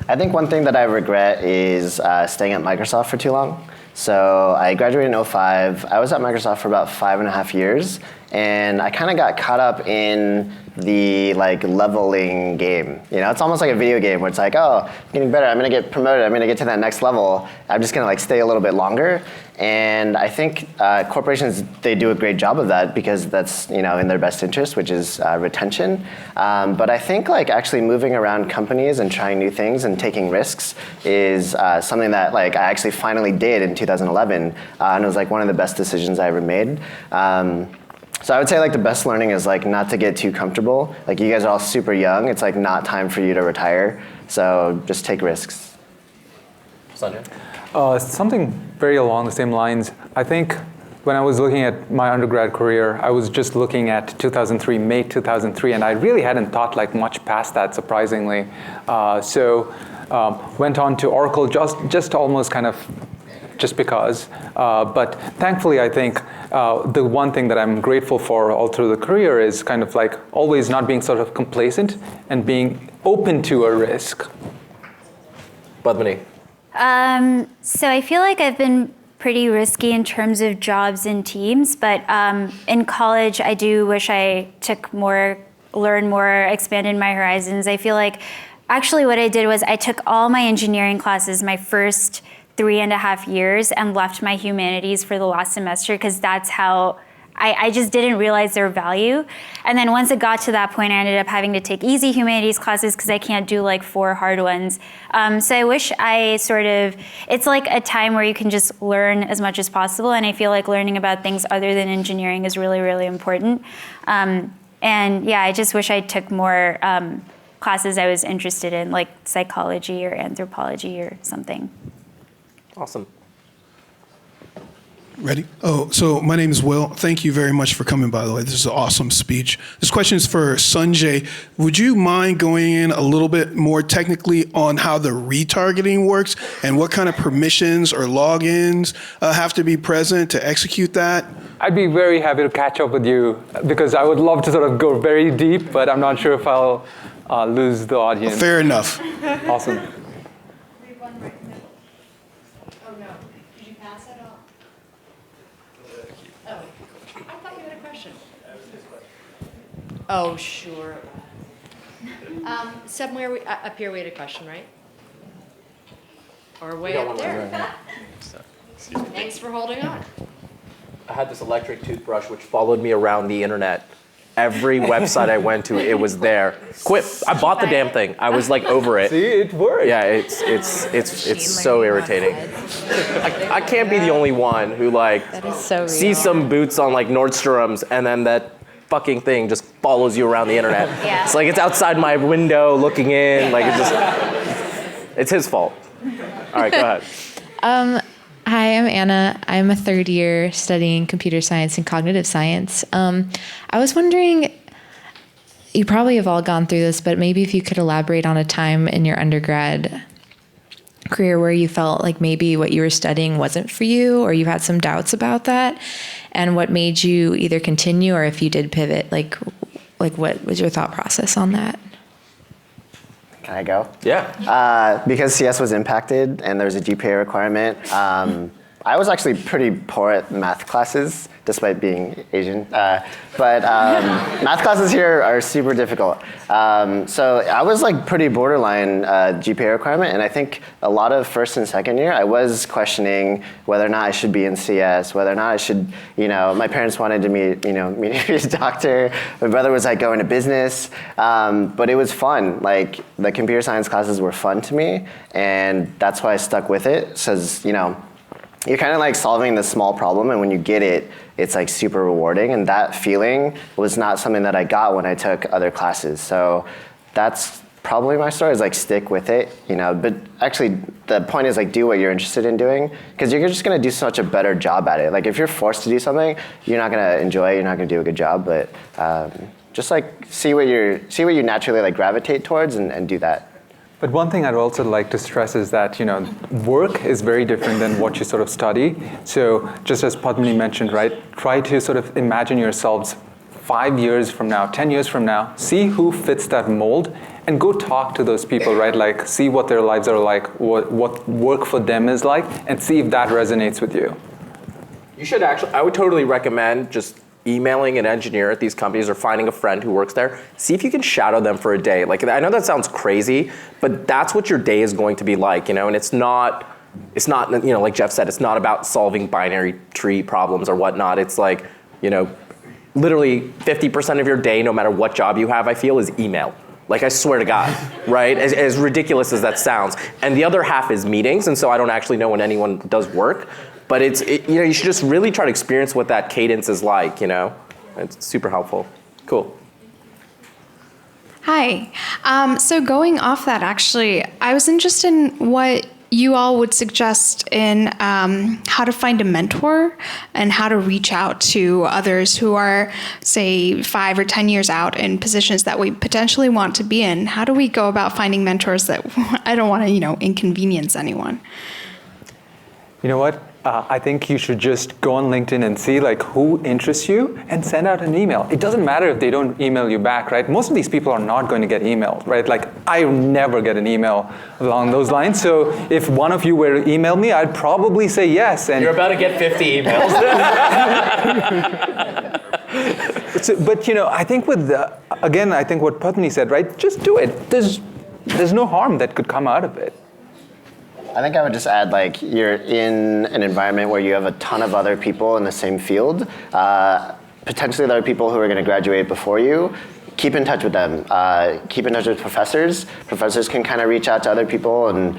I think one thing that I regret is staying at Microsoft for too long. So I graduated in 2005. I was at Microsoft for about 5.5 years, and I kind of got caught up in the leveling game. You know, it's almost like a video game where it's like, oh, I'm getting better. I'm gonna get promoted. I'm gonna get to that next level. I'm just gonna stay a little bit longer. And I think corporations, they do a great job of that because that's in their best interest, which is retention. But I think actually moving around companies and trying new things and taking risks is something that I actually finally did in 2011, and it was one of the best decisions I ever made. So I would say the best learning is not to get too comfortable. You guys are all super young. It's not time for you to retire. So just take risks. Sanjay? Something very along the same lines. I think when I was looking at my undergrad career, I was just looking at 2003, May 2003, and I really hadn't thought much past that, surprisingly. Went on to Oracle just almost kind of just because. But thankfully, I think the one thing that I'm grateful for all through the career is kind of always not being sort of complacent and being open to a risk. Padmani? So I feel like I've been pretty risky in terms of jobs and teams, but in college, I do wish I learned more, expanded my horizons. I feel like actually what I did was I took all my engineering classes my first 3.5 years and left my humanities for the last semester because that's how I just didn't realize their value. And then once it got to that point, I ended up having to take easy humanities classes because I can't do 4 hard ones. So I wish it's a time where you can just learn as much as possible. And I feel like learning about things other than engineering is really, really important. I just wish I took more classes I was interested in, like psychology or anthropology or something. Awesome. Ready? Oh, so my name is Will. Thank you very much for coming, by the way. This is an awesome speech. This question is for Sanjay. Would you mind going in a little bit more technically on how the retargeting works and what kind of permissions or logins have to be present to execute that? I'd be very happy to catch up with you because I would love to sort of go very deep, but I'm not sure if I'll lose the audience. Fair enough. Awesome. Oh, sure. Somewhere up here we had a question, right? Or way up there. Thanks for holding on. I had this electric toothbrush which followed me around the internet. Every website I went to, it was there. Quit! I bought the damn thing. I was over it. See, it worked. Yeah, it's so irritating. I can't be the only one who That is so real. sees some boots on Nordstrom's and then that fucking thing just follows you around the internet. Yeah. It's it's outside my window looking in. It's his fault. All right, go ahead. Hi, I'm Anna. I'm a third year studying computer science and cognitive science. I was wondering, you probably have all gone through this, but maybe if you could elaborate on a time in your undergrad career where you felt like maybe what you were studying wasn't for you, or you had some doubts about that, and what made you either continue, or if you did pivot, like what was your thought process on that? Can I go? Yeah. Because CS was impacted and there was a GPA requirement, I was actually pretty poor at math classes, despite being Asian. But math classes here are super difficult. So I was like pretty borderline GPA requirement, and I think a lot of first and second year, I was questioning whether or not I should be in CS, whether or not I should, my parents wanted me to be a doctor. My brother was like going to business, but it was fun. Like the computer science classes were fun to me, and that's why I stuck with it. Says, you're kind of like solving this small problem, and when you get it, it's like super rewarding, and that feeling was not something that I got when I took other classes. So that's probably my story, is like stick with it, but actually the point is like do what you're interested in doing, because you're just going to do such a better job at it. Like if you're forced to do something, you're not going to enjoy it, you're not going to do a good job, but just like see what you naturally like gravitate towards and do that. But one thing I'd also like to stress is that, work is very different than what you sort of study. So just as Padmini mentioned, right, try to sort of imagine yourselves 5 years from now, 10 years from now, see who fits that mold, and go talk to those people, right? Like see what their lives are like, what work for them is like, and see if that resonates with you. You should I would totally recommend just emailing an engineer at these companies or finding a friend who works there. See if you can shadow them for a day. Like, I know that sounds crazy, but that's what your day is going to be like, and it's not, like Jeff said, it's not about solving binary tree problems or whatnot. It's like, literally 50% of your day, no matter what job you have, I feel, is email. Like, I swear to God, right? As ridiculous as that sounds. And the other half is meetings, and so I don't actually know when anyone does work. But you should just really try to experience what that cadence is like, It's super helpful. Cool. Hi. So going off that, actually, I was interested in what you all would suggest in how to find a mentor and how to reach out to others who are, say, 5 or 10 years out in positions that we potentially want to be in. How do we go about finding mentors that I don't want to, inconvenience anyone? You know what? I think you should just go on LinkedIn and see like who interests you and send out an email. It doesn't matter if they don't email you back, right? Most of these people are not going to get emailed, right? Like I never get an email along those lines. So if one of you were to email me, I'd probably say yes. And you're about to get 50 emails. But I think I think what Padmini said, right? Just do it. There's no harm that could come out of it. I think I would just add, like, you're in an environment where you have a ton of other people in the same field, potentially other people who are going to graduate before you. Keep in touch with them. Keep in touch with professors. Professors can kind of reach out to other people, and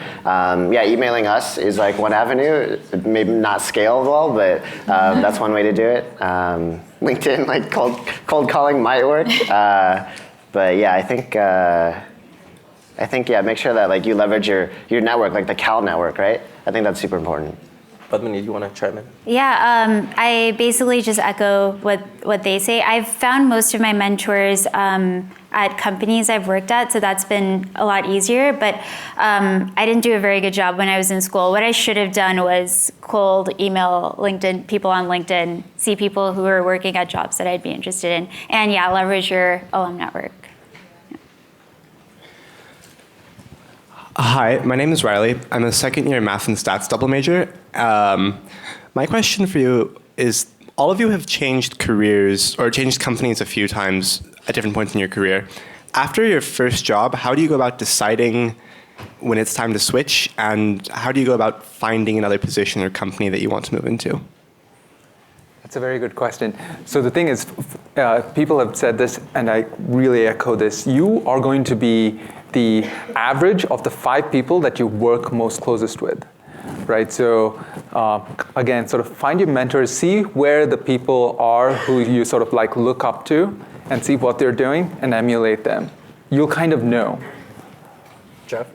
emailing us is like one avenue. It may not scale well, but that's one way to do it. LinkedIn, like cold calling might work. But yeah, I think make sure that like you leverage your network, like the Cal network, right? I think that's super important. Padmini, do you want to chime in? Yeah, I basically just echo what they say. I've found most of my mentors at companies I've worked at, so that's been a lot easier, but I didn't do a very good job when I was in school. What I should have done was cold email people on LinkedIn, see people who are working at jobs that I'd be interested in, and leverage your alum network. Hi, my name is Riley. I'm a second year math and stats double major. My question for you is, all of you have changed careers or changed companies a few times at different points in your career. After your first job, how do you go about deciding when it's time to switch, and how do you go about finding another position or company that you want to move into? That's a very good question. So the thing is, people have said this, and I really echo this. You are going to be the average of the 5 people that you work most closest with, right? So again, sort of find your mentors, see where the people are who you sort of like look up to, and see what they're doing and emulate them. You'll kind of know. Jeff?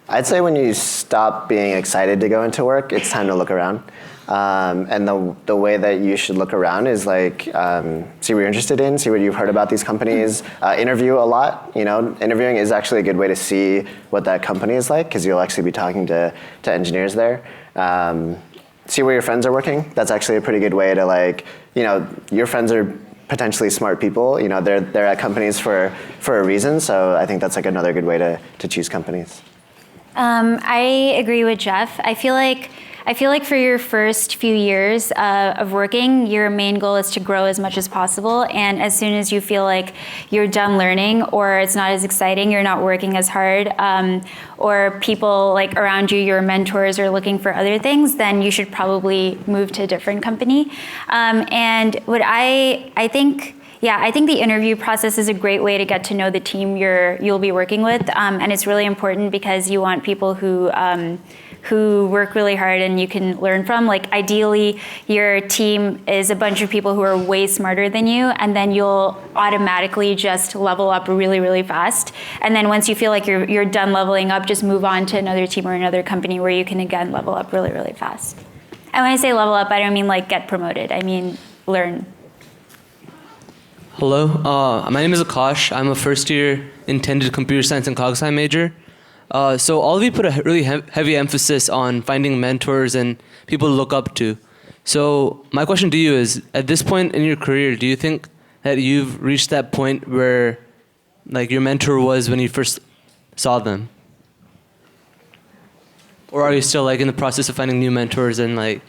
I'd say when you stop being excited to go into work, it's time to look around. And the way that you should look around is like see what you're interested in, see what you've heard about these companies, interview a lot. Interviewing is actually a good way to see what that company is like because you'll actually be talking to engineers there. See where your friends are working. That's actually a pretty good way to your friends are potentially smart people. They're at companies for a reason. So I think that's like another good way to choose companies. I agree with Jeff. I feel like for your first few years of working, your main goal is to grow as much as possible. And as soon as you feel like you're done learning or it's not as exciting, you're not working as hard, or people like around you, your mentors are looking for other things, then you should probably move to a different company. And what I think the interview process is a great way to get to know the team you'll be working with, and it's really important because you want people who work really hard and you can learn from. Like ideally, your team is a bunch of people who are way smarter than you, and then you'll automatically just level up really, really fast. And then once you feel like you're done leveling up, just move on to another team or another company where you can again level up really, really fast. And when I say level up, I don't mean like get promoted. I mean learn. Hello, my name is Akash. I'm a first-year intended computer science and cog sci major. So all of you put a really heavy emphasis on finding mentors and people to look up to. So my question to you is, at this point in your career, do you think that you've reached that point where like your mentor was when you first saw them? Or are you still like in the process of finding new mentors and like...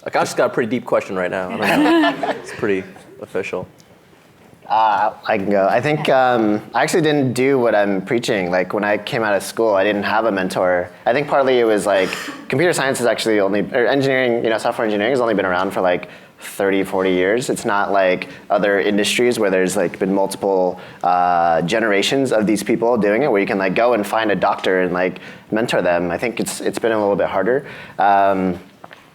Akash's got a pretty deep question right now. It's pretty official. I can go. I think I actually didn't do what I'm preaching. Like when I came out of school, I didn't have a mentor. I think partly it was like computer science is actually or engineering, software engineering has only been around for like 30, 40 years. It's not like other industries where there's like been multiple generations of these people doing it, where you can like go and find a doctor and like mentor them. I think it's been a little bit harder.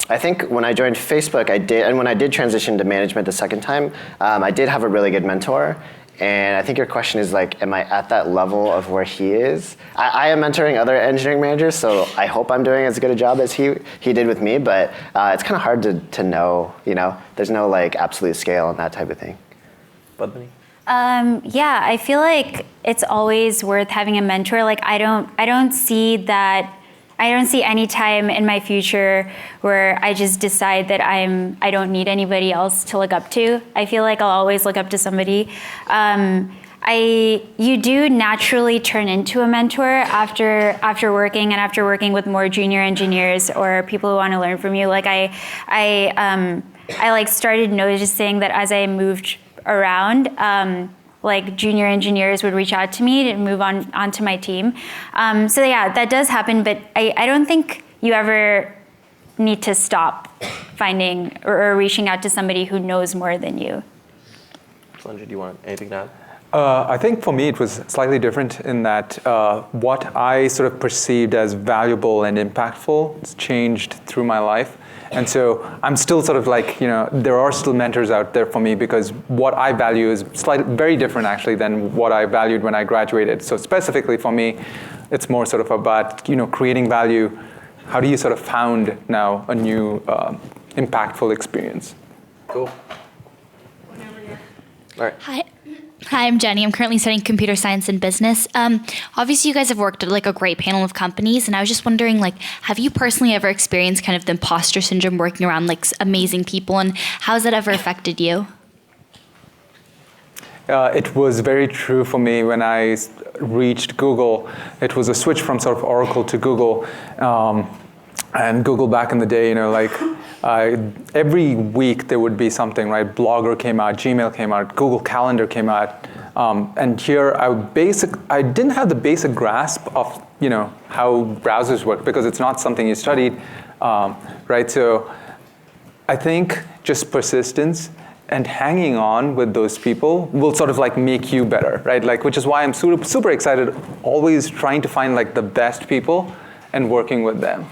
I think when I joined Facebook, and when I did transition to management the second time, I did have a really good mentor. And I think your question is like, am I at that level of where he is? I am mentoring other engineering managers, so I hope I'm doing as good a job as he did with me, but it's kind of hard to know, There's no like absolute scale and that type of thing. Padmini? Yeah, I feel like it's always worth having a mentor. Like I don't see any time in my future where I just decide that I don't need anybody else to look up to. I feel like I'll always look up to somebody. You do naturally turn into a mentor after working with more junior engineers or people who want to learn from you. Like I like started noticing that as I moved around, like junior engineers would reach out to me to move onto my team. So yeah, that does happen, but I don't think you ever need to stop finding or reaching out to somebody who knows more than you. Sanjay, do you want anything to add? I think for me it was slightly different in that what I sort of perceived as valuable and impactful has changed through my life. And so I'm still sort of like, there are still mentors out there for me because what I value is very different actually than what I valued when I graduated. So specifically for me, it's more sort of about, creating value. How do you sort of found now a new impactful experience? Cool. All right. Hi, I'm Jenny. I'm currently studying computer science and business. Obviously, you guys have worked at like a great panel of companies, and I was just wondering, like, have you personally ever experienced kind of the imposter syndrome working around like amazing people, and how has that ever affected you? It was very true for me when I reached Google. It was a switch from sort of Oracle to Google, and Google back in the day, every week there would be something, right? Blogger came out, Gmail came out, Google Calendar came out, and here I didn't have the basic grasp of how browsers work because it's not something you studied, right? So I think just persistence and hanging on with those people will sort of like make you better, right? Like, which is why I'm super excited, always trying to find like the best people and working with them.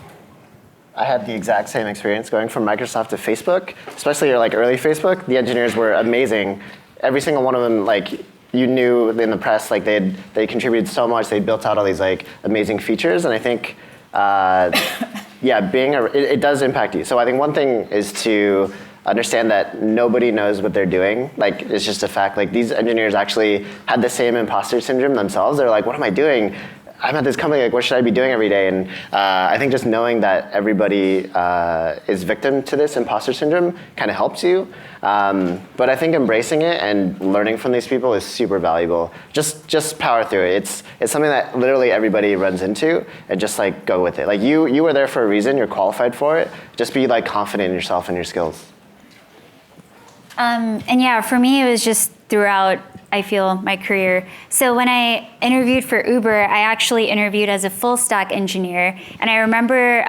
I had the exact same experience going from Microsoft to Facebook, especially like early Facebook. The engineers were amazing. Every single one of them, like, you knew in the press, like they contributed so much. They built out all these like amazing features, and I think, yeah, it does impact you. So I think one thing is to understand that nobody knows what they're doing. Like, it's just a fact. Like, these engineers actually had the same imposter syndrome themselves. They're like, what am I doing? I'm at this company, like, what should I be doing every day? And I think just knowing that everybody is victim to this imposter syndrome kind of helps you. But I think embracing it and learning from these people is super valuable. Just power through it. It's something that literally everybody runs into, and just like go with it. Like you were there for a reason, you're qualified for it. Just be like confident in yourself and your skills. And yeah, for me, it was just throughout, I feel, my career. So when I interviewed for Uber, I actually interviewed as a full stack engineer. And I remember,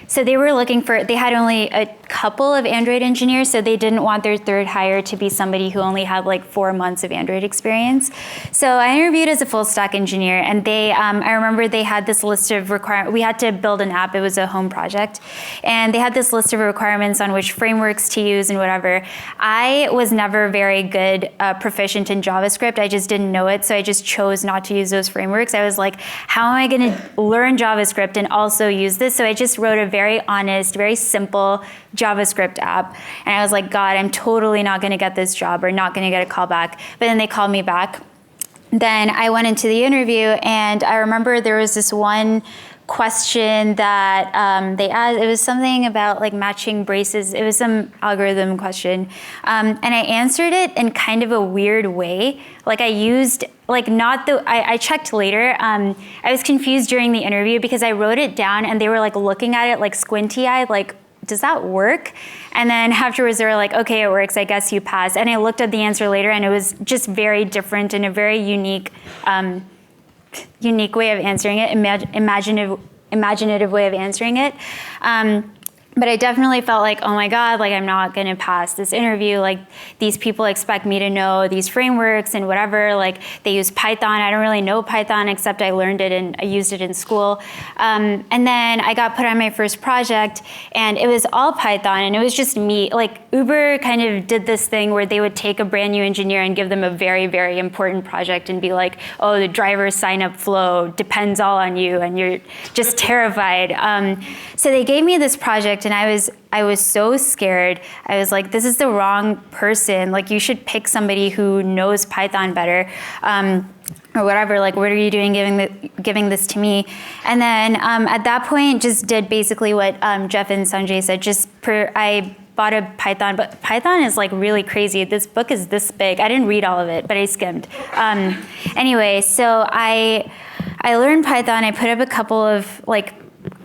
so they were looking for, they had only a couple of Android engineers, so they didn't want their third hire to be somebody who only had like 4 months of Android experience. So I interviewed as a full stack engineer, and they, I remember they had this list of requirements. We had to build an app, it was a home project. And they had this list of requirements on which frameworks to use and whatever. I was never very good, proficient in JavaScript. I just didn't know it, so I just chose not to use those frameworks. I was like, how am I gonna learn JavaScript and also use this? So I just wrote a very honest, very simple JavaScript app. And I was like, God, I'm totally not gonna get this job or not gonna get a call back. But then they called me back. Then I went into the interview, and I remember there was this one question that they asked. It was something about like matching braces. It was some algorithm question. And I answered it in kind of a weird way. Like I used, like not the, I checked later. I was confused during the interview because I wrote it down and they were like looking at it like squinty-eyed, like, does that work? And then afterwards they were like, okay, it works, I guess you pass. And I looked at the answer later and it was just very different and a very unique way of answering it, imaginative way of answering it. But I definitely felt like, oh my God, like I'm not gonna pass this interview. Like these people expect me to know these frameworks and whatever. Like they use Python. I don't really know Python except I learned it and I used it in school. And then I got put on my first project and it was all Python and it was just me. Like Uber kind of did this thing where they would take a brand new engineer and give them a very, very important project and be like, oh, the driver sign up flow depends all on you and you're just terrified. So they gave me this project and I was so scared. I was like, this is the wrong person. Like you should pick somebody who knows Python better. Or whatever, like what are you doing giving this to me? And then at that point just did basically what Jeff and Sanjay said, I bought a Python, but Python is like really crazy. This book is this big. I didn't read all of it, but I skimmed. Anyway, so I learned Python. I put up a couple of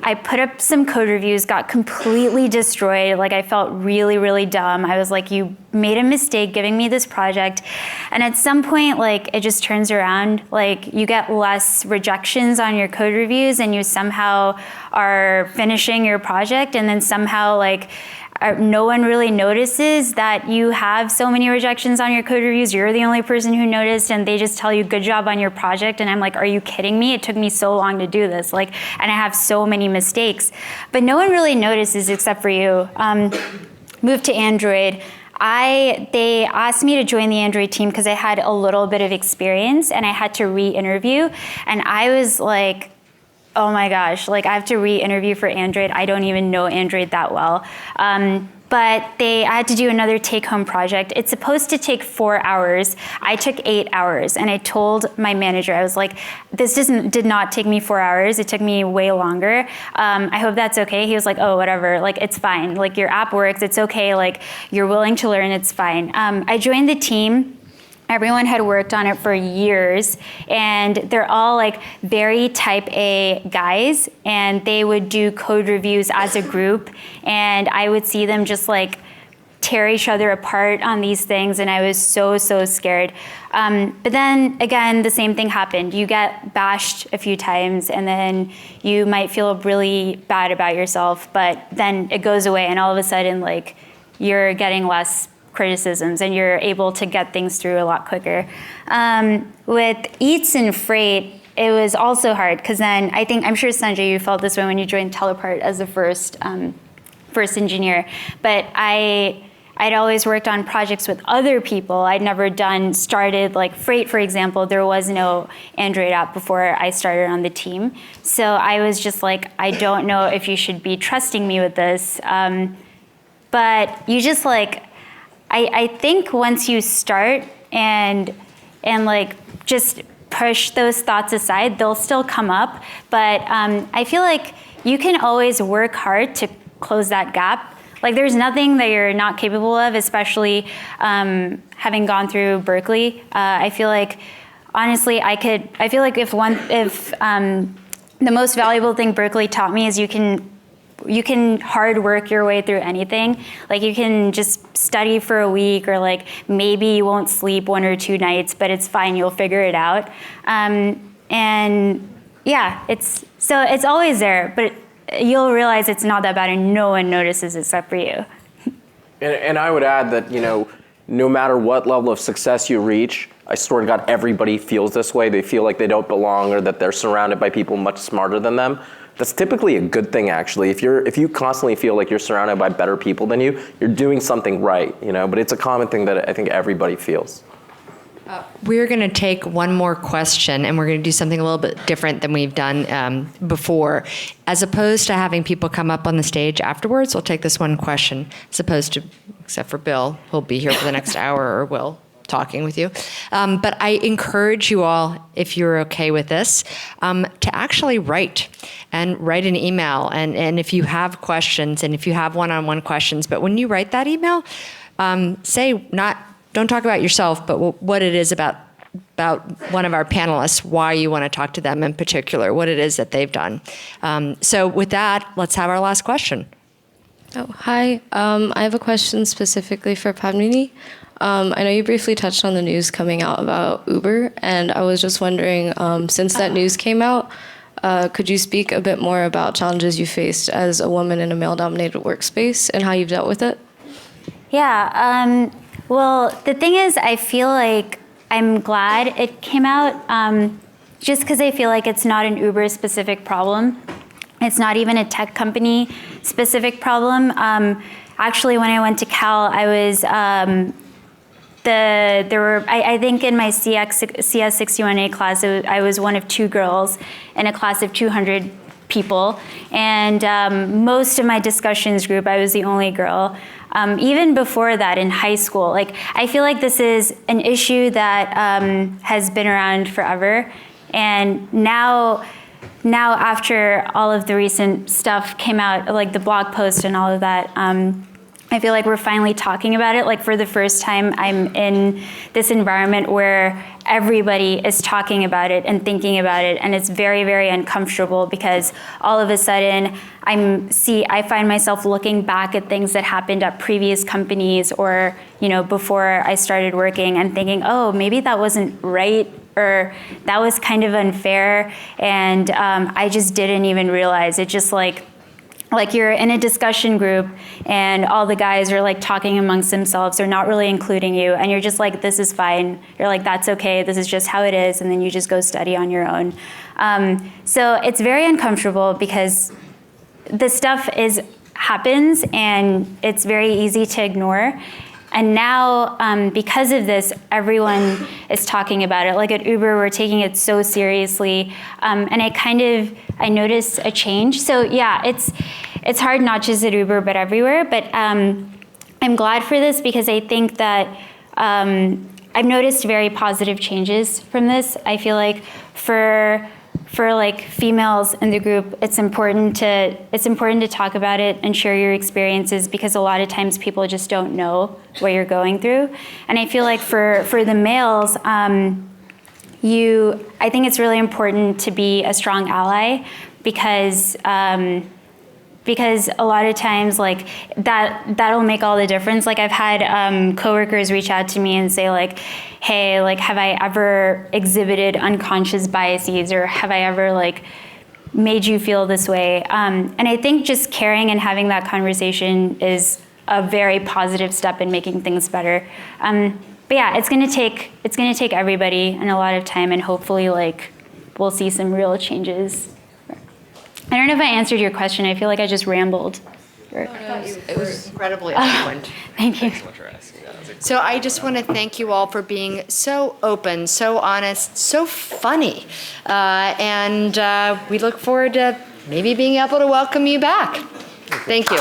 I put up some code reviews, got completely destroyed. Like I felt really, really dumb. I was like, you made a mistake giving me this project. And at some point, like it just turns around. Like you get less rejections on your code reviews and you somehow are finishing your project and then somehow like no one really notices that you have so many rejections on your code reviews. You're the only person who noticed and they just tell you good job on your project. And I'm like, are you kidding me? It took me so long to do this. Like, and I have so many mistakes, but no one really notices except for you. Moved to Android. They asked me to join the Android team because I had a little bit of experience and I had to re-interview. And I was like, oh my gosh, like I have to re-interview for Android. I don't even know Android that well. But I had to do another take-home project. It's supposed to take 4 hours. I took 8 hours, and I told my manager, I was like, this did not take me 4 hours. It took me way longer. I hope that's okay. He was like, oh, whatever, like it's fine. Like your app works, it's okay. Like you're willing to learn, it's fine. I joined the team. Everyone had worked on it for years, and they're all like very type A guys, and they would do code reviews as a group, and I would see them just like tear each other apart on these things, and I was so scared. But then again, the same thing happened. You get bashed a few times, and then you might feel really bad about yourself, but then it goes away, and all of a sudden like you're getting less criticisms and you're able to get things through a lot quicker. With Eats and Freight, it was also hard because then I'm sure Sanjay, you felt this way when you joined Telepart as the first engineer, but I I'd always worked on projects with other people. I'd never started like Freight, for example. There was no Android app before I started on the team. So I was just like, I don't know if you should be trusting me with this. But you just like, I think once you start and like just push those thoughts aside, they'll still come up. But I feel like you can always work hard to close that gap. Like there's nothing that you're not capable of, especially having gone through Berkeley. I feel like, honestly, I feel like if the most valuable thing Berkeley taught me is you can hard work your way through anything. Like you can just study for a week, or like maybe you won't sleep 1 or 2 nights, but it's fine, you'll figure it out. And yeah, it's always there, but you'll realize it's not that bad and no one notices except for you. And I would add that, no matter what level of success you reach, I swear to God, everybody feels this way. They feel like they don't belong or that they're surrounded by people much smarter than them. That's typically a good thing, actually. If you constantly feel like you're surrounded by better people than you, you're doing something right, But it's a common thing that I think everybody feels. We're going to take one more question, and we're going to do something a little bit different than we've done before. As opposed to having people come up on the stage afterwards, we'll take this one question, as opposed to, except for Bill, who'll be here for the next hour, or Will, talking with you. But I encourage you all, if you're okay with this, to actually write an email. And if you have questions, and if you have one-on-one questions, but when you write that email, don't talk about yourself, but what it is about one of our panelists, why you want to talk to them in particular, what it is that they've done. So with that, let's have our last question. Oh, hi. I have a question specifically for Padmini. I know you briefly touched on the news coming out about Uber, and I was just wondering, since that news came out, could you speak a bit more about challenges you faced as a woman in a male-dominated workspace and how you've dealt with it? Yeah. Well, the thing is, I feel like I'm glad it came out, just because I feel like it's not an Uber-specific problem. It's not even a tech company-specific problem. Actually, when I went to Cal, I was I think in my CS61A class, I was one of 2 girls in a class of 200 people, and most of my discussions group, I was the only girl. Even before that, in high school, like I feel like this is an issue that has been around forever, and now after all of the recent stuff came out, like the blog post and all of that, I feel like we're finally talking about it. Like for the first time, I'm in this environment where everybody is talking about it and thinking about it, and it's very, very uncomfortable because all of a sudden I find myself looking back at things that happened at previous companies or before I started working and thinking, oh, maybe that wasn't right, or that was kind of unfair, and I just didn't even realize it. Just like you're in a discussion group and all the guys are like talking amongst themselves, they're not really including you, and you're just like, this is fine. You're like, that's okay, this is just how it is, and then you just go study on your own. So it's very uncomfortable because this stuff happens and it's very easy to ignore. And now, because of this, everyone is talking about it. Like at Uber, we're taking it so seriously. And I noticed a change. So yeah, it's hard not just at Uber, but everywhere. But I'm glad for this because I think that I've noticed very positive changes from this. I feel like for like females in the group, it's important to talk about it and share your experiences because a lot of times people just don't know what you're going through. And I feel like for the males, I think it's really important to be a strong ally because a lot of times like that'll make all the difference. Like I've had coworkers reach out to me and say like, hey, like have I ever exhibited unconscious biases, or have I ever like made you feel this way? And I think just caring and having that conversation is a very positive step in making things better. But yeah, it's gonna take everybody and a lot of time, and hopefully like we'll see some real changes. I don't know if I answered your question. I feel like I just rambled. It was incredibly eloquent. Thank you. So I just want to thank you all for being so open, so honest, so funny. And we look forward to maybe being able to welcome you back. Thank you.